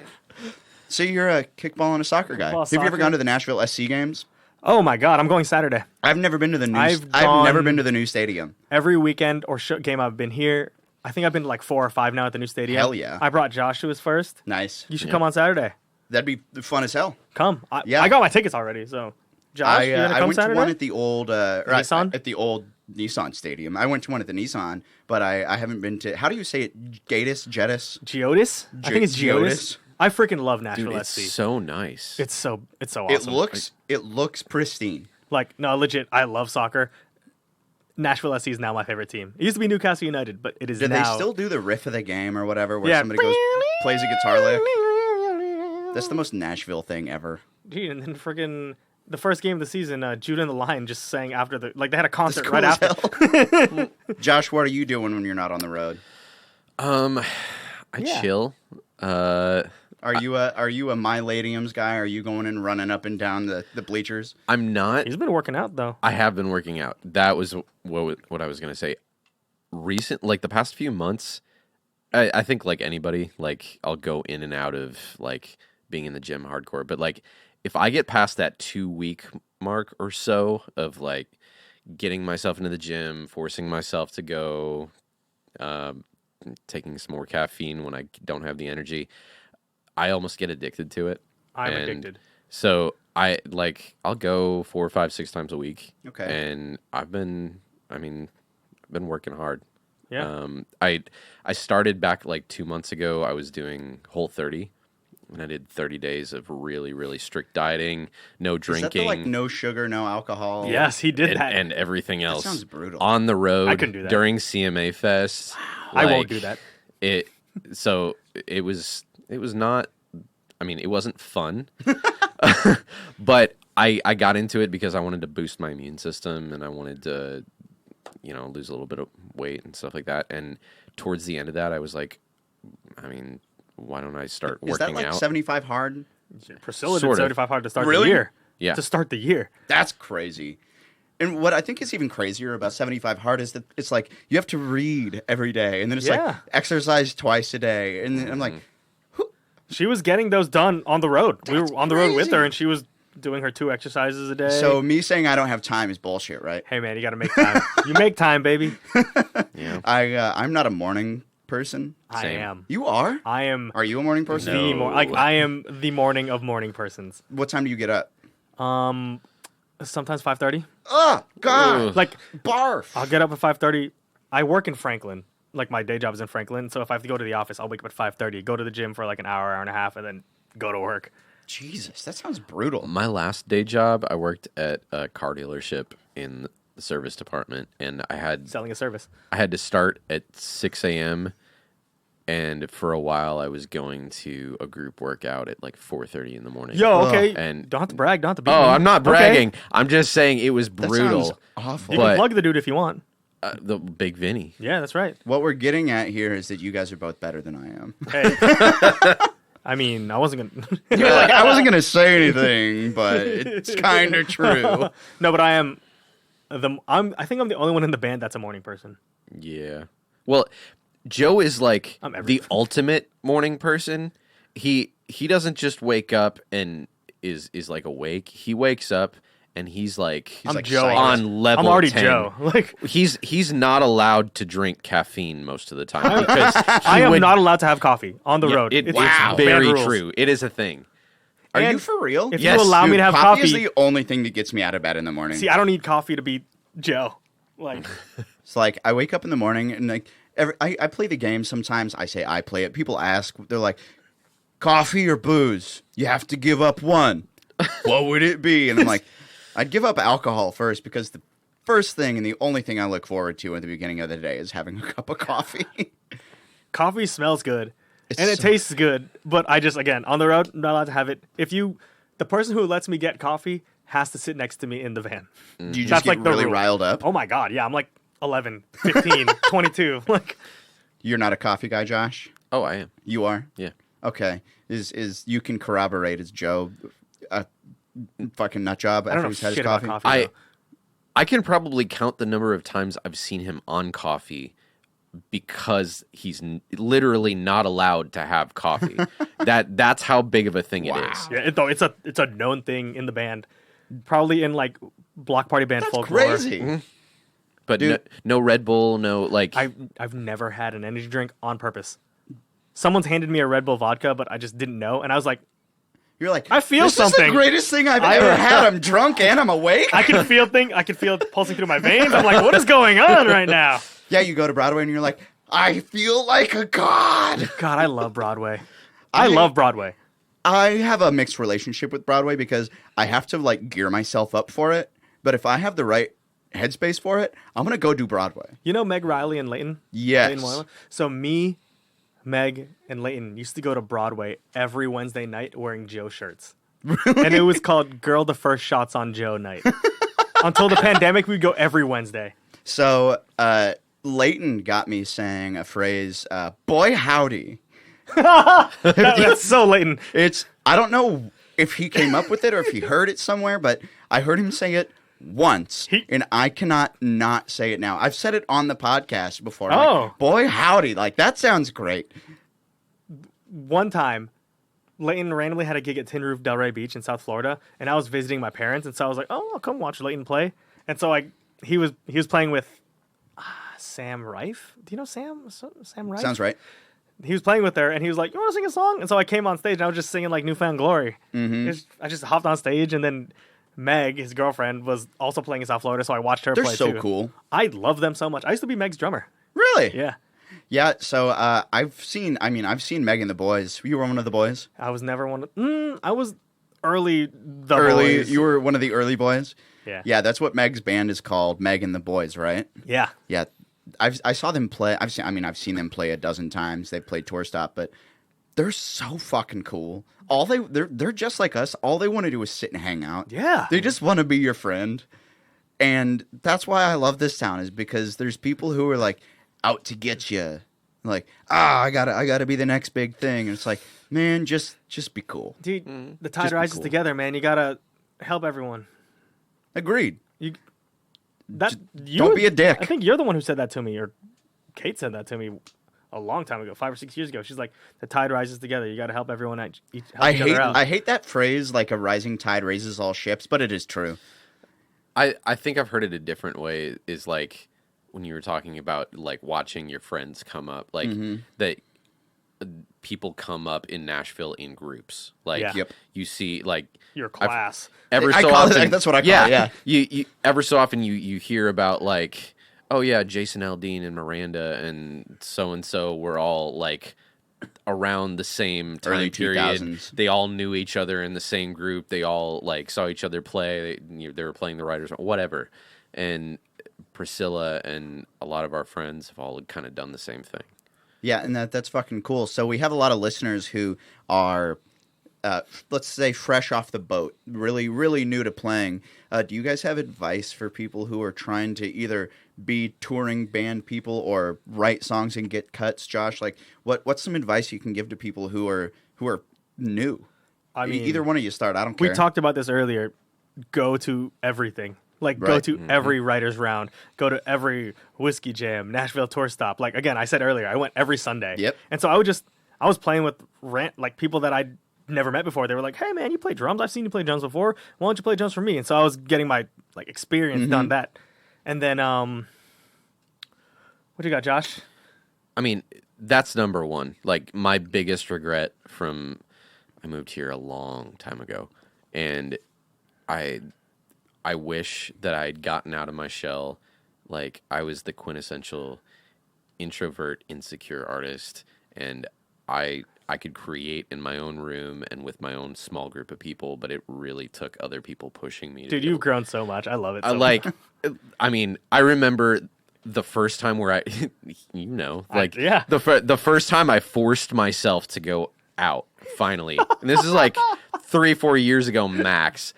So you're a kickball and a soccer guy. Kickball, Have you ever soccer. gone to the Nashville SC games? Oh my God, I'm going Saturday. I've never been to the new. I've I've never gone- been to the new stadium. Every weekend or game I've been here. I think I've been to like 4 or 5 now at the new stadium. Hell yeah. I brought Josh to his first. Nice. You should come on Saturday. That'd be fun as hell. Come. Yeah. I got my tickets already. So, Josh, you gonna I come went Saturday? to one at the old Nissan? at the old Nissan Stadium. I went to one at the Nissan, but I haven't been to. How do you say it? Gatus, Jetus. Geodis? I think it's Geodis. Geodis. I freaking love Nashville Dude, it's SC. so nice. It's so awesome. It looks pristine. Like, no, legit, I love soccer. Nashville SC is now my favorite team. It used to be Newcastle United, but it is Do now. they still do the riff of the game or whatever, where Yeah. somebody plays a guitar lick? That's the most Nashville thing ever. Dude, and then freaking the first game of the season, Judah and the Lion just sang after the they had a That's concert cool right as after. hell. Josh, what are you doing when you're not on the road? I Yeah. chill. Are you a Miladiums guy? Are you going and running up and down the bleachers? I'm not. He's been working out though. I have been working out. That was what I was gonna say. Like the past few months, I think like anybody, like I'll go in and out of like being in the gym hardcore. But like if I get past that 2-week mark or so of like getting myself into the gym, forcing myself to go, taking some more caffeine when I don't have the energy, I almost get addicted to it. I'm addicted. So I'll go 4, 5, 6 times a week. Okay. And I've been working hard. Yeah. I started back like 2 months ago. I was doing Whole30, and I did 30 days of really, really strict dieting, no drinking. Is that the, like no sugar, no alcohol? Yes, he did that. And everything else. That sounds brutal. On the road I couldn't do that. during CMA Fest. I won't do that. So it was not. I mean, it wasn't fun, but I got into it because I wanted to boost my immune system and I wanted to, lose a little bit of weight and stuff like that. And towards the end of that, I was like, I mean, why don't I start working out? Is that like 75 hard? Priscilla Sort did of. 75 hard to start Really? the year. Yeah. To start the year. That's crazy. And what I think is even crazier about 75 hard is that it's like you have to read every day, and then it's like exercise twice a day, and then I'm like, she was getting those done on the road. We were on the road with crazy. her, and she was doing her 2 exercises a day. so me saying I don't have time is bullshit, right? hey man, you got to make time. You make time, baby. Yeah. I'm not a morning person. I Same. am. You are? I am. Are you a morning person? No. I am the morning of morning persons. What time do you get up? Sometimes 5:30. Oh God! Ugh. Like Barf. I'll get up at 5:30. I work in Franklin. Like my day job is in Franklin, so if I have to go to the office, I'll wake up at 5:30, go to the gym for like an hour, hour and a half, and then go to work. Jesus, that sounds brutal. My last day job, I worked at a car dealership in the service department, and I had Selling a service. to start at 6 a.m. And for a while, I was going to a group workout at like 4:30 in the morning. Yo, okay. And Don't have to brag. Don't have to be. I'm not Okay. bragging. I'm just saying it was That brutal. sounds awful. You But- can plug the dude if you want. The Big Vinny. Yeah, that's right. What we're getting at here is that you guys are both better than I am. Hey. I mean, I wasn't gonna. You're like, I wasn't gonna say anything, but it's kind of true. No, but I am. I think I'm the only one in the band that's a morning person. Yeah. Well, Joe is like I'm the everything. ultimate morning person. He doesn't just wake up and is like awake. He wakes up and he's like I'm like Joe. psyched. on level I'm already 10. Joe. Like He's not allowed to drink caffeine most of the time because I am not allowed to have coffee on the road. It's band very rules. true. It is a thing. Are And you for real? If Yes, you allow me to have coffee is coffee, the only thing that gets me out of bed in the morning. see, I don't need coffee to be Joe. Like, It's like I wake up in the morning and like I play the game sometimes. I say I play it. People ask, they're like, coffee or booze? You have to give up one. What would it be? And I'm like, I'd give up alcohol first because the first thing and the only thing I look forward to at the beginning of the day is having a cup of coffee. coffee smells good It's and it so- tastes good, but I just, again, on the road, I'm not allowed to have it. The person who lets me get coffee has to sit next to me in the van. Do you just That's get like the really rule. riled up? Oh my God, yeah, I'm like 11, 15, 22. Like, You're not a coffee guy, Josh? Oh, I am. You are? Yeah. Okay. Is you can corroborate, is Joe a fucking nut job I don't after know he's had shit his about coffee? coffee. though. I can probably count the number of times I've seen him on coffee because he's literally not allowed to have coffee. That's how big of a thing it is. Yeah, it's a known thing in the band. Probably in like block party band That's folklore. crazy. But Dude. no Red Bull, no like. I've never had an energy drink on purpose. Someone's handed me a Red Bull vodka, but I just didn't know, and I was like, You're like, I feel this something. is the greatest thing I've ever had. I'm drunk and I'm awake. I can feel it pulsing through my veins. I'm like, what is going on right now? Yeah, you go to Broadway and you're like, I feel like a god. God, I love Broadway. I love Broadway. I have a mixed relationship with Broadway because I have to like gear myself up for it. But if I have the right headspace for it, I'm gonna go do Broadway. You know Meg Riley and Leighton? Yes. Leighton Moylan? So me, Meg, and Leighton used to go to Broadway every Wednesday night wearing Joe shirts. And it was called Girl the First Shots on Joe night. Until the pandemic, we'd go every Wednesday. So Leighton got me saying a phrase, boy howdy. That's so Leighton. I don't know if he came up with it or if he heard it somewhere, but I heard him say it once, and I cannot not say it now. I've said it on the podcast before. Like, boy, howdy. Like, that sounds great. One time, Leighton randomly had a gig at Tin Roof Delray Beach in South Florida, and I was visiting my parents, and so I was like, "Oh, I'll come watch Leighton play." And so he was playing with Sam Rife. Do you know Sam Rife? Sounds right. He was playing with her, and he was like, "You want to sing a song?" And so I came on stage, and I was just singing like "Newfound Glory." Mm-hmm. I just hopped on stage, and then Meg, his girlfriend, was also playing in South Florida, so I watched her play too. They're so cool. I love them so much. I used to be Meg's drummer. Really? Yeah. Yeah, so I've seen Meg and the Boys. You were one of the boys? I was never one of... I was early boys. You were one of the early boys? Yeah. Yeah, that's what Meg's band is called, Meg and the Boys, right? Yeah. Yeah. I saw them play. I've seen them play a dozen times. They've played tour stop, but they're so fucking cool. They're just like us. All they want to do is sit and hang out. Yeah. They just want to be your friend. And that's why I love this town, is because there's people who are like out to get you. Like, I gotta be the next big thing. And it's like, man, just be cool. Dude, the tide rises together, man. You gotta help everyone. Agreed. Don't be a dick. I think you're the one who said that to me, or Kate said that to me a long time ago, 5 or 6 years ago. She's like, the tide rises together. You gotta help everyone out. I hate that phrase, like a rising tide raises all ships, but it is true. I think I've heard it a different way, is like when you were talking about like watching your friends come up, like that people come up in Nashville in groups. Like you see like your class. That's what I call it. Yeah. You ever so often you hear about like, oh yeah, Jason Aldean and Miranda and so were all like around the same time early period. 2000s. They all knew each other in the same group. They all like saw each other play. They were playing the Writers, whatever. And Priscilla and a lot of our friends have all kind of done the same thing. Yeah, and that's fucking cool. So we have a lot of listeners who are, let's say, fresh off the boat, really, really new to playing. Do you guys have advice for people who are trying to either be touring band people or write songs and get cuts, Josh? Like, what's some advice you can give to people who are new? I mean, either one of you start. I don't care. We talked about this earlier. Go to everything. Like, go to every writer's round. Go to every whiskey jam, Nashville tour stop. Like, again, I said earlier, I went every Sunday. Yep. And so I was playing with people that I'd never met before. They were like, "Hey, man, you play drums? I've seen you play drums before. Why don't you play drums for me?" And so I was getting my like experience done that. And then, what you got, Josh? I mean, that's number one. Like, my biggest regret I moved here a long time ago, and I wish that I'd gotten out of my shell. Like, I was the quintessential introvert, insecure artist, and I could create in my own room and with my own small group of people, but it really took other people pushing me. Dude, you've grown so much. I love it. I mean, I remember the first time where the first time I forced myself to go out, finally. And this is like 3-4 years ago max.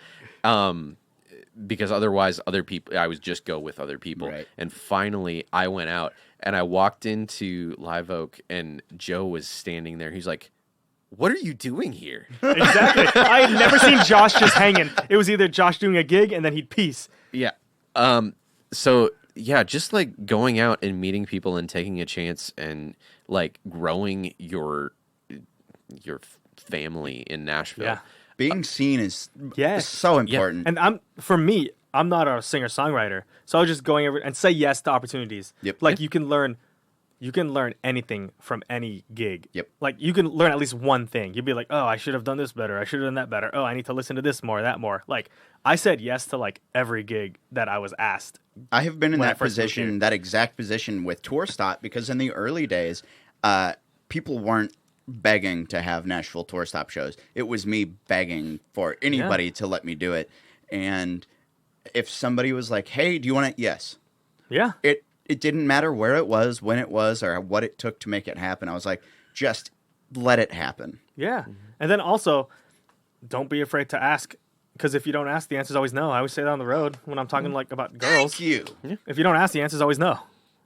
Because otherwise I would just go with other people. Right. And finally I went out and I walked into Live Oak and Joe was standing there. He's like, "What are you doing here?" Exactly. I had never seen Josh just hanging. It was either Josh doing a gig and then he'd peace. Yeah. So yeah, just like going out and meeting people and taking a chance and like growing your family in Nashville. Yeah. Being seen is so important. Yeah. And I'm not a singer-songwriter, so I was just going over and say yes to opportunities. Yep. Like, you can learn anything from any gig. Yep. Like, you can learn at least one thing. You'd be like, "Oh, I should have done this better. I should have done that better. Oh, I need to listen to this more, that more." Like, I said yes to like every gig that I was asked. I have been in that position, that exact position with Tour Stop, because in the early days, people weren't begging to have Nashville Tour Stop shows. It was me begging for anybody to let me do it. And if somebody was like, "Hey, do you want to?" Yes. Yeah. It didn't matter where it was, when it was, or what it took to make it happen. I was like, just let it happen. Yeah. Mm-hmm. And then also, don't be afraid to ask, because if you don't ask, the answer's always no. I always say that on the road when I'm talking like about girls. Thank you. If you don't ask, the answer's always no.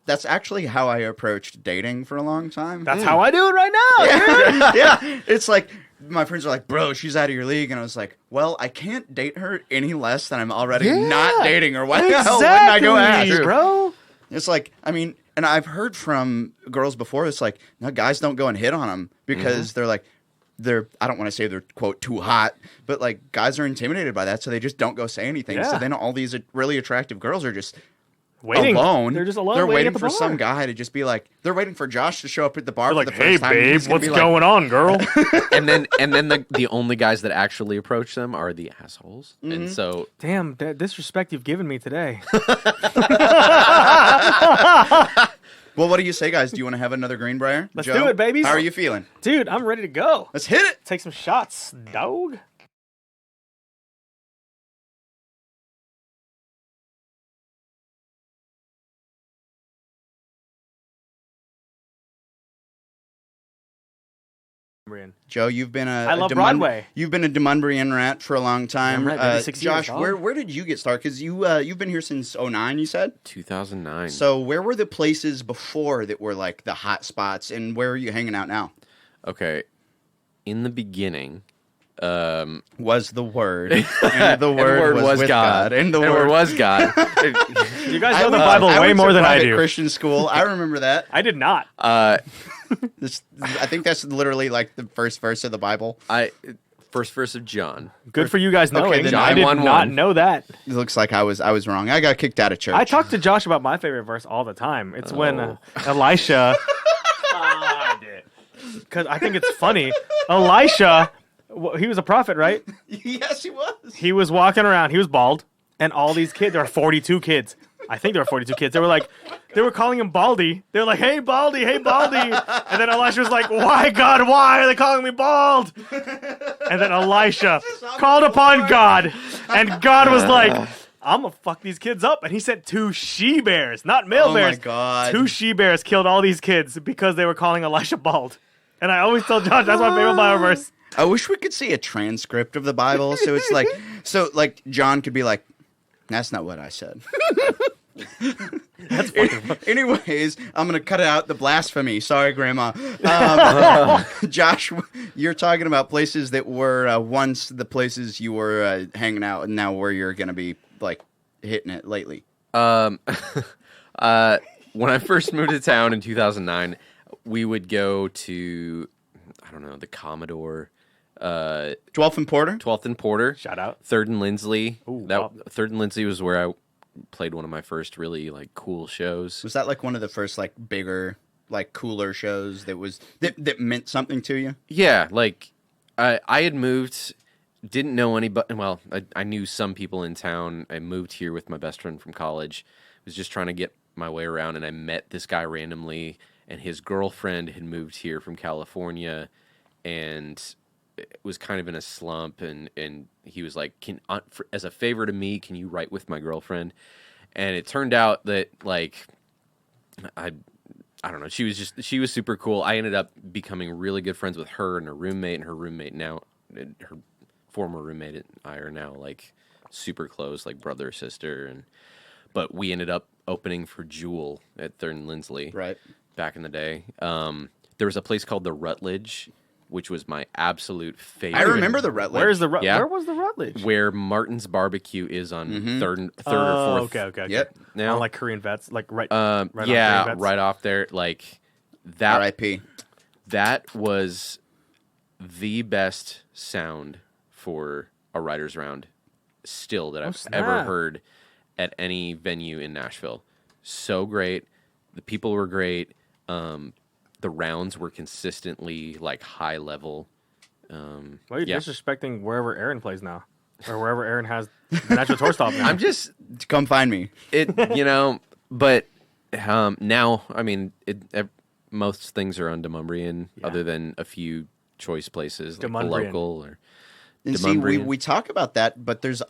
that's actually how I approached dating for a long time. That's how I do it right now. Yeah. Yeah. It's like, my friends are like, bro, she's out of your league. And I was like, well, I can't date her any less than I'm already not dating her. Why the hell wouldn't I go ask? Bro. It's like, I mean, and I've heard from girls before, it's like, no, guys don't go and hit on them because they're like, I don't want to say they're, quote, too hot, but like guys are intimidated by that. So they just don't go say anything. Yeah. So then all these really attractive girls are just waiting. alone. They're just alone. They're waiting at the for bar. some guy to just be like, they're waiting for Josh to show up at the bar They're for like, the first time. hey, babe, what's going on, girl? and then the only guys that actually approach them are the assholes. And so Damn, disrespect you've given me today. Well, what do you say, guys? Do you want to have another Greenbrier? Let's Joe, do it, babies. How are you feeling? Dude, I'm ready to go. Let's hit it. Take some shots, dog. Joe, you've been I love Broadway. You've been a Demunbrian rat for a long time. Damn right, 6 years, Josh, dog. where did you get started? Because you've been here since 2009, you said? 2009. So where were the places before that were like the hot spots, and where are you hanging out now? Okay. In the beginning, Was the Word, and the Word was with God. And the Word was God. You guys know the Bible way more than I do. Christian school. I remember that. I did not. I think that's literally like the first verse of the Bible. First verse of John. Good for you guys knowing. then I did 911. not know that. It looks like I was wrong. I got kicked out of church. I talk to Josh about my favorite verse all the time. It's when Elisha. Because I think it's funny. Elisha, he was a prophet, right? Yes, he was. He was walking around. He was bald. And all these kids, there are 42 kids. I think there were 42 kids. They were like, they were calling him Baldy. They were like, hey, Baldy, hey, Baldy. And then Elisha was like, why, God, why are they calling me bald? And then Elisha called upon God. And God was like, I'm going to fuck these kids up. And he sent 2 she-bears, not male bears. Oh, my God. 2 she-bears killed all these kids because they were calling Elisha bald. And I always tell Josh, that's my favorite Bible verse. I wish we could see a transcript of the Bible. So it's like, John could be like, that's not what I said. That's fucking Anyways, I'm going to cut out the blasphemy. Sorry, Grandma. Josh, you're talking about places that were once the places you were hanging out, and now where you're going to be like hitting it lately. When I first moved to town in 2009, we would go to, I don't know, the Commodore. 12th and Porter? 12th and Porter. Shout out. 3rd and Lindsley. Ooh, wow. 3rd and Lindsley was where I played one of my first really like cool shows. Was that like one of the first like bigger, like cooler shows that meant something to you? Yeah, like I had moved, didn't know anybody. Well, I knew some people in town. I moved here with my best friend from college. Was just trying to get my way around, and I met this guy randomly, and his girlfriend had moved here from California, and was kind of in a slump, and he was like, as a favor to me, can you write with my girlfriend? And it turned out that like I don't know, she was super cool. I ended up becoming really good friends with her and her roommate now, her former roommate and I are now like super close, like brother sister, but we ended up opening for Jewel at 3rd and Lindsley Right. back in the day. There was a place called the Rutledge, which was my absolute favorite. I remember the Rutledge. Where's the Yeah. Where was the Rutledge? Where Martin's Barbecue is on third or fourth. Okay. Yep. Now, On like Korean vets, like right off Korean yeah, vets. right off there. Like that. R.I.P. That was the best sound for a writers' round still that I've ever snap. heard at any venue in Nashville. So great. The people were great. The rounds were consistently like high level. Why are you yeah. disrespecting wherever Aaron plays now? Or wherever Aaron has the National Tour stop now? I'm just Come find me. but now I mean most things are on Demumbrian other than a few choice places like the Demumbrian. local or And see, Demumbrian. we talk about that, but there's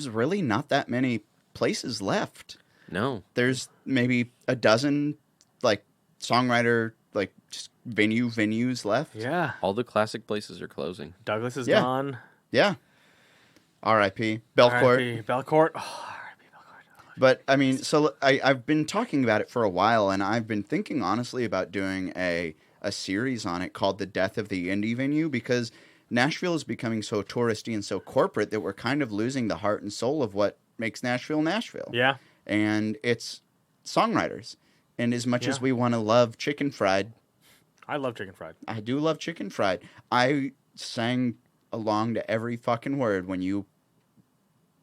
really not that many places left. No. There's maybe a dozen like songwriter like just venues left. Yeah. All the classic places are closing. Douglas is Yeah. gone. Yeah. R.I.P. Belcourt. R.I.P. Belcourt. Oh, R.I.P. Belcourt. But I mean, so I've been talking about it for a while, and I've been thinking honestly about doing a series on it called "The Death of the Indie Venue," because Nashville is becoming so touristy and so corporate that we're kind of losing the heart and soul of what makes Nashville Nashville. Yeah. And it's songwriters. And as much as we want to love Chicken Fried, I love chicken fried. I do love Chicken Fried. I sang along to every fucking word when you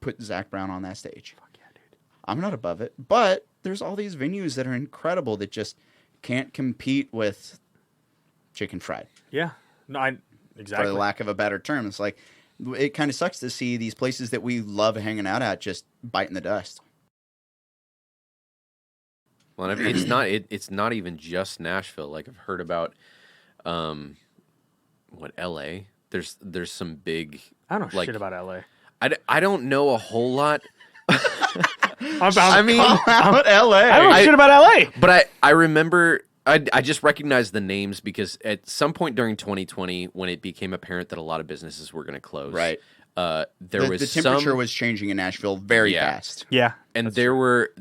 put Zach Brown on that stage. Fuck yeah, dude. I'm not above it, but there's all these venues that are incredible that just can't compete with Chicken Fried. Yeah. No, exactly. For the lack of a better term. It's like, it kind of sucks to see these places that we love hanging out at just biting the dust. Well, I mean, it's not even just Nashville. Like, I've heard about, L.A. There's some big. I don't know like, shit about LA. I don't know a whole lot. I mean, out LA. I don't know shit about LA. But I remember I just recognized the names because at some point during 2020, when it became apparent that a lot of businesses were going to close, Right. The temperature was changing in Nashville very fast. Yeah. And there were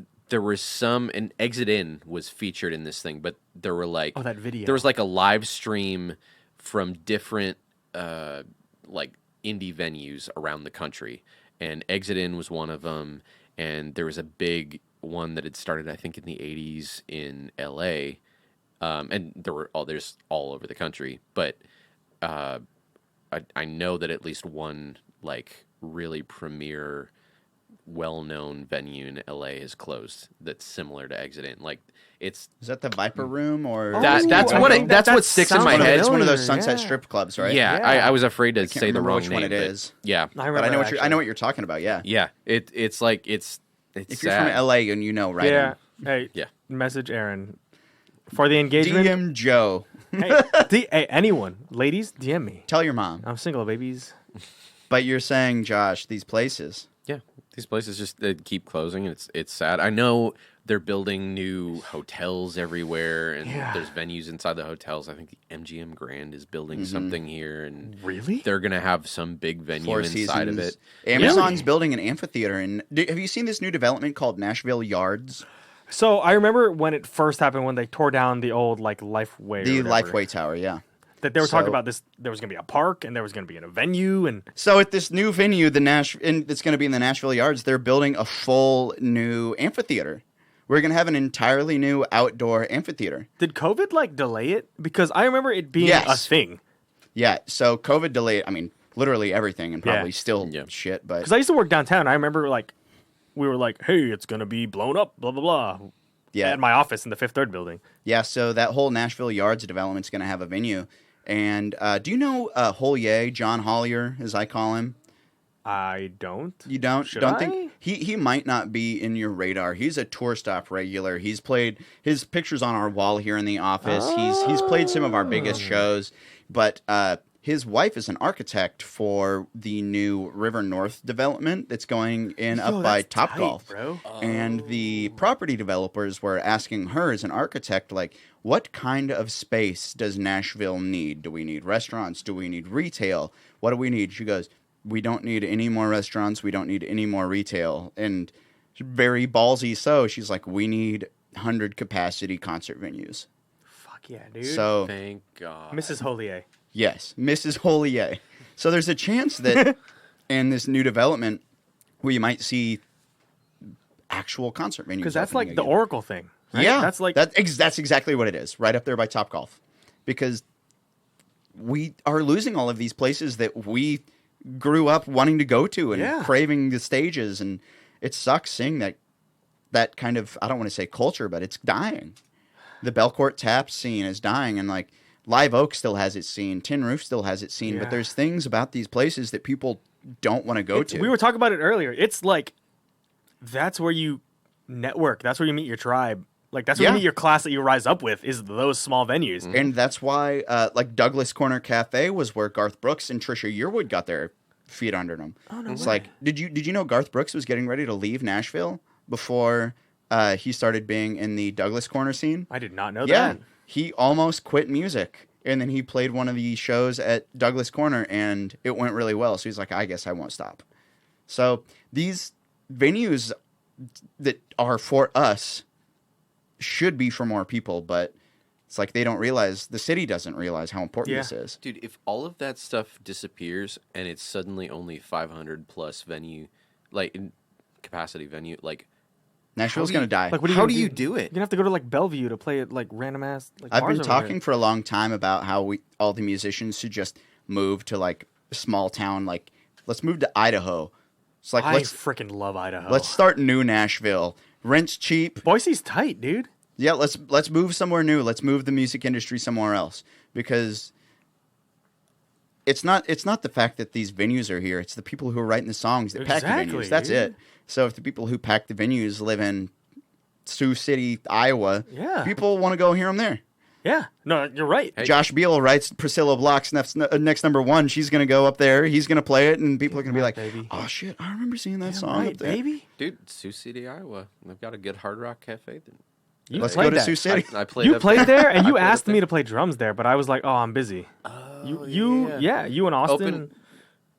some, and Exit In was featured in this thing, but there were like that video. There was like a live stream from different like indie venues around the country, and Exit In was one of them. And there was a big one that had started, I think, in the 80s in LA. And there's all over the country. But I know that at least one, like, really premier, well-known venue in LA is closed that's similar to Exit In. Like, is that the Viper Room or that's what sticks in my head. It's one of those Sunset Strip clubs, right? Yeah, I was afraid to say the wrong which name. One it is. Yeah, but I know what you're talking about. Yeah, yeah. It's like it's if sad. you're from LA and you know, right? Yeah. Hey. Yeah. Message Aaron for the engagement. DM Joe. Hey, anyone, ladies, DM me. Tell your mom. I'm single, babies. But you're saying, Josh, these places. Yeah, these places just they keep closing, and it's sad. I know they're building new hotels everywhere, and there's venues inside the hotels. I think the MGM Grand is building something here, and really, they're gonna have some big venue Four inside Seasons. of it. Amazon's building an amphitheater, and have you seen this new development called Nashville Yards? So I remember when it first happened, when they tore down the old Lifeway. The Lifeway Tower, yeah. That they were talking about this. There was going to be a park, and there was going to be a venue, and so at this new venue, it's going to be in the Nashville Yards. They're building a full new amphitheater. We're going to have an entirely new outdoor amphitheater. Did COVID delay it? Because I remember it being a thing. Yeah. So COVID delayed. I mean, literally everything, and probably still shit. But because I used to work downtown, I remember we were like, "Hey, it's going to be blown up," blah blah blah. Yeah. At my office in the Fifth Third building. Yeah. So that whole Nashville Yards development's going to have a venue. And do you know Hollier, John Hollier, as I call him? I don't. You don't? Should don't I? think he might not be in your radar. He's a tour stop regular. He's played his pictures on our wall here in the office. He's played some of our biggest shows, but his wife is an architect for the new River North development that's going in up by Topgolf. Bro. And the property developers were asking her as an architect, like, what kind of space does Nashville need? Do we need restaurants? Do we need retail? What do we need? She goes, we don't need any more restaurants. We don't need any more retail. And very ballsy so, she's like, we need 100-capacity concert venues. Fuck yeah, dude. So, thank God. Mrs. Hollier. Yes, Mrs. Hollier. So there's a chance that in this new development, we might see actual concert venues. Because that's opening the again. Oracle thing. Right? Yeah, that's that's exactly what it is. Right up there by Topgolf, because we are losing all of these places that we grew up wanting to go to and craving the stages, and it sucks seeing that kind of, I don't want to say culture, but it's dying. The Belcourt Tap scene is dying, and Live Oak still has its scene, Tin Roof still has its scene, but there's things about these places that people don't want to go to. We were talking about it earlier. It's that's where you network. That's where you meet your tribe. That's where you meet your class that you rise up with, is those small venues. Mm-hmm. And that's why, Douglas Corner Cafe was where Garth Brooks and Trisha Yearwood got their feet under them. Oh, no it's way. did you know Garth Brooks was getting ready to leave Nashville before he started being in the Douglas Corner scene? I did not know Yeah, that. he almost quit music, and then he played one of the shows at Douglas Corner, and it went really well. So he's like, I guess I won't stop. So these venues that are for us should be for more people, but it's like they don't realize, the city doesn't realize how important this is. Dude, if all of that stuff disappears and it's suddenly only 500 plus venue, like in capacity venue, like Nashville's going to die. Like, how do you do it? You're gonna have to go to like Bellevue to play at like random ass. Like, I've bars been over talking here. for a long time about how all the musicians should just move to like a small town. Like, let's move to Idaho. It's like, I freaking love Idaho. let's start new Nashville. Rent's cheap. Boise's tight, dude. Yeah, let's move somewhere new. Let's move the music industry somewhere else, because it's not the fact that these venues are here. It's the people who are writing the songs that pack the venues. That's dude. it. So if the people who pack the venues live in Sioux City, Iowa, people want to go hear them there. Yeah, no, you're right. Hey. Josh Beale writes Priscilla Block's next number one. She's going to go up there. He's going to play it, and people are going to be like, baby. oh, shit, I remember seeing that song up there. baby. Dude, Sioux City, Iowa. They've got a good hard rock cafe. You Let's played go to that. Sioux City. I played You up played there, and I you played asked up me to play drums there, but I was like, oh, I'm busy. Oh, You and Austin. Open-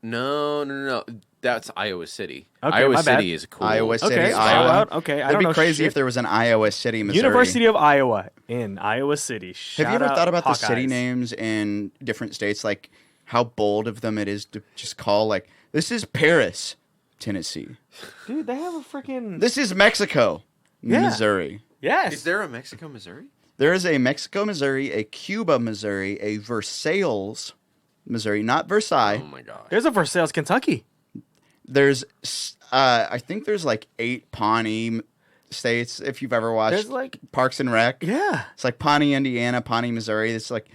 No. That's Iowa City. Okay, Iowa my bad. City is cool. Iowa City, Okay, Iowa. shout out. Okay, I It'd don't be know crazy shit. if there was an Iowa City, Missouri. University of Iowa in Iowa City. Have you ever thought about the city Hawkeyes. names in different states? Like how bold of them it is to just call, like, this is Paris, Tennessee. Dude, they have a freaking. This is Mexico, Yeah. Missouri. Yes. Is there a Mexico, Missouri? There is a Mexico, Missouri, a Cuba, Missouri, a Versailles, Missouri, not Versailles. Oh my gosh. There's a Versailles, Kentucky. There's, I think there's like 8 Pawnee states. If you've ever watched There's like. Parks and Rec, Yeah. it's like Pawnee, Indiana, Pawnee, Missouri. It's like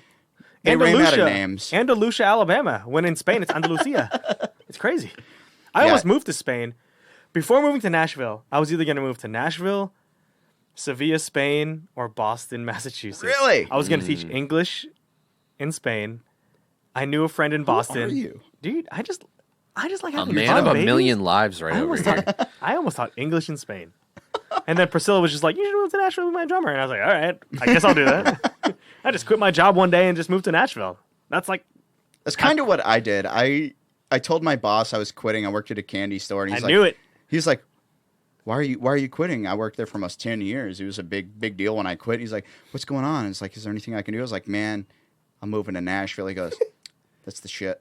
they ran out of names. Andalusia, Alabama. When in Spain, it's Andalusia. It's crazy. I Yeah. almost moved to Spain. Before moving to Nashville, I was either going to move to Nashville, Sevilla, Spain, or Boston, Massachusetts. Really? I was going to teach English in Spain. I knew a friend in Boston. Who are you? Dude, I just like A having man fun, of a baby. million lives right I over almost, here. I almost taught English in Spain. And then Priscilla was just like, you should move to Nashville with my drummer. And I was like, all right, I guess I'll do that. I just quit my job one day and just moved to Nashville. That's like, That's kind of what I did. I told my boss I was quitting. I worked at a candy store, and I he's like, knew it. He's like, why are you quitting? I worked there for almost 10 years. It was a big deal when I quit. He's like, what's going on? It's like, is there anything I can do? I was like, man, I'm moving to Nashville. He goes, that's the shit.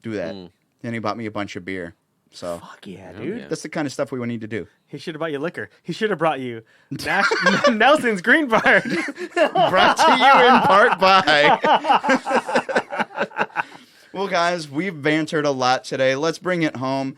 Do that. And he bought me a bunch of beer. So Fuck yeah, dude. yeah. that's the kind of stuff we would need to do. He should have bought you liquor. He should have brought you Nelson's Green Bar. Brought to you in part by. Well, guys, we've bantered a lot today. Let's bring it home.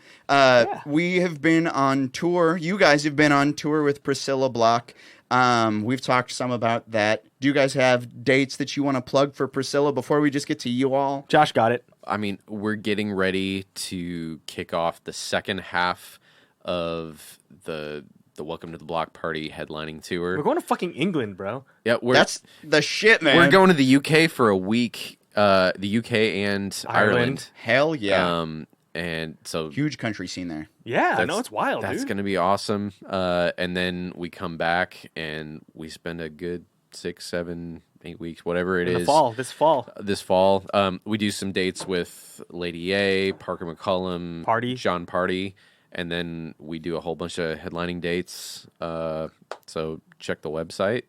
We have been on tour. You guys have been on tour with Priscilla Block. We've talked some about that. Do you guys have dates that you want to plug for Priscilla before we just get to you all? Josh got it. I mean, we're getting ready to kick off the second half of the Welcome to the Block Party headlining tour. We're going to fucking England, bro. Yeah, That's the shit, man. we're going to the UK for a week. The UK and Ireland. Hell yeah. And so Huge country scene there. Yeah, I that's- know it's wild, That's dude. going to be awesome. And then we come back and we spend a good 6, 7, 8 weeks, whatever it In is. this fall. This fall. We do some dates with Lady A, Parker McCollum, Party. John Party, and then we do a whole bunch of headlining dates. So check the website.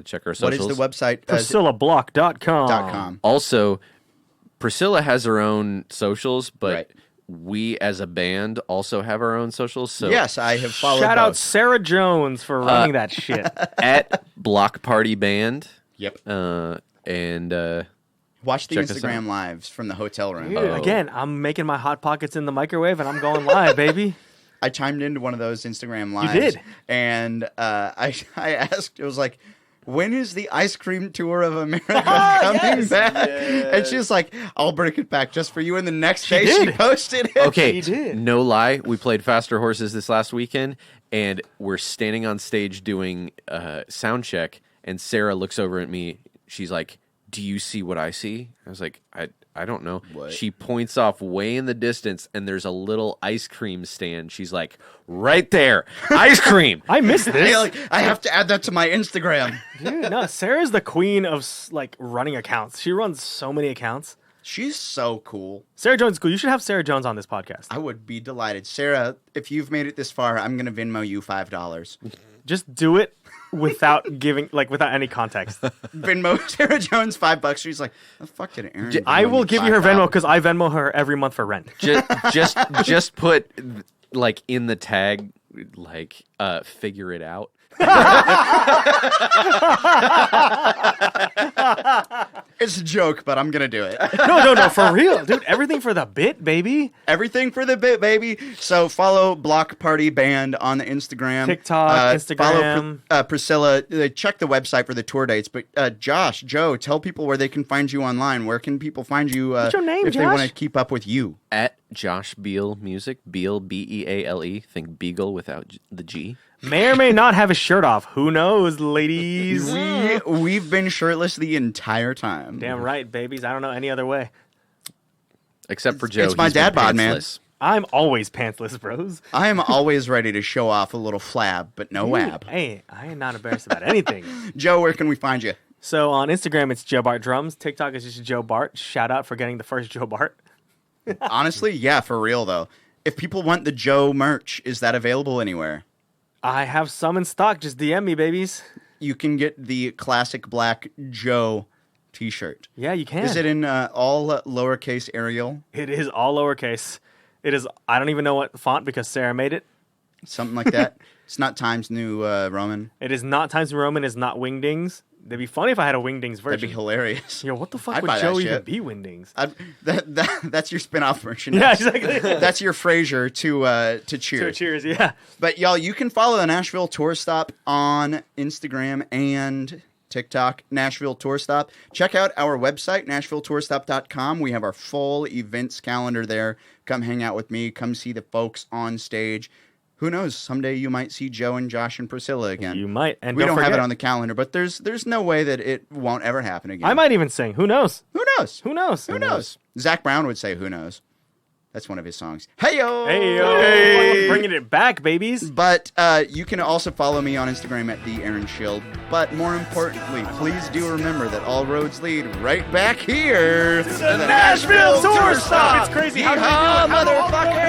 Check our What socials. is the website? PriscillaBlock.com. .com. Also, Priscilla has her own socials, but Right. we as a band also have our own socials. So Yes, I have followed Shout out both. Sarah Jones for running that shit. at Block Party Band. Yep. And Watch the check us Instagram lives from the hotel room. Dude, Oh. again, I'm making my Hot Pockets in the microwave and I'm going live, baby. I chimed into one of those Instagram lives. did? And I asked, it was like, when is the ice cream tour of America coming back? And she's like, I'll break it back just for you. And the next day she did. posted it. okay, She did. no lie, we played Faster Horses this last weekend, and we're standing on stage doing sound check, and Sarah looks over at me. She's like, "Do you see what I see?" I was like, I don't know. What? She points off way in the distance, and there's a little ice cream stand. She's like, right there, ice cream. I missed this. I have to add that to my Instagram. Dude, no, Sarah's the queen of like running accounts. She runs so many accounts. She's so cool. Sarah Jones is cool. You should have Sarah Jones on this podcast. I would be delighted. Sarah, if you've made it this far, I'm going to Venmo you $5. Just do it without without any context. Venmo Sarah Jones $5. She's like, the fuck did Aaron? I will give you her Venmo because I Venmo her every month for rent. Just put like in the tag, like figure it out. It's a joke, but I'm gonna do it. No, for real, dude. Everything for the bit, baby. Everything for the bit, baby. So follow Block Party Band on the Instagram, TikTok, Instagram. Follow Priscilla. Check the website for the tour dates. But Josh, Joe, tell people where they can find you online. Where can people find you What's your name, if Josh? they want to keep up with you? At Josh Beale Music, Beale Beale. Think Beagle without the G. May or may not have his shirt off. Who knows, ladies? We've been shirtless the entire time. Damn right, babies. I don't know any other way. Except for Joe. It's my he's been dad bod, man. pantsless. I'm always pantsless, bros. I am always ready to show off a little flab, but no wab. Hey, I am not embarrassed about anything. Joe, where can we find you? So on Instagram, it's Joe Bart Drums. TikTok is just Joe Bart. Shout out for getting the first Joe Bart. Honestly, yeah, for real though. If people want the Joe merch, is that available anywhere? I have some in stock. Just DM me, babies. You can get the classic black Joe t-shirt. Yeah, you can. Is it in all lowercase Arial? It is all lowercase. It is. I don't even know what font because Sarah made it. Something like that. It's not Times New Roman. It is not Times New Roman. It's not Wingdings. It'd be funny if I had a Wingdings version. That'd be hilarious. Yo, what the fuck I'd buy would that Joe even shit. be Wingdings? That's your spin-off merchandise. Yeah, exactly. That's your Frasier to Cheers. Cheers, yeah. But y'all, you can follow the Nashville Tour Stop on Instagram and TikTok, Nashville Tour Stop. Check out our website, NashvilleTourStop.com. We have our full events calendar there. Come hang out with me. Come see the folks on stage. Who knows? Someday you might see Joe and Josh and Priscilla again. You might. And we don't have forget, it on the calendar, but there's no way that it won't ever happen again. I might even sing. Who knows? Who knows? Who knows? Who knows? Zach Brown would say, "Who knows?" That's one of his songs. Hey-yo! Hey-yo! Hey! Bringing it back, babies. But you can also follow me on Instagram at the Aaron Schilb. But more importantly, please do remember that all roads lead right back here to the Nashville Tour Stop. It's crazy. How do we do it? Motherfucker!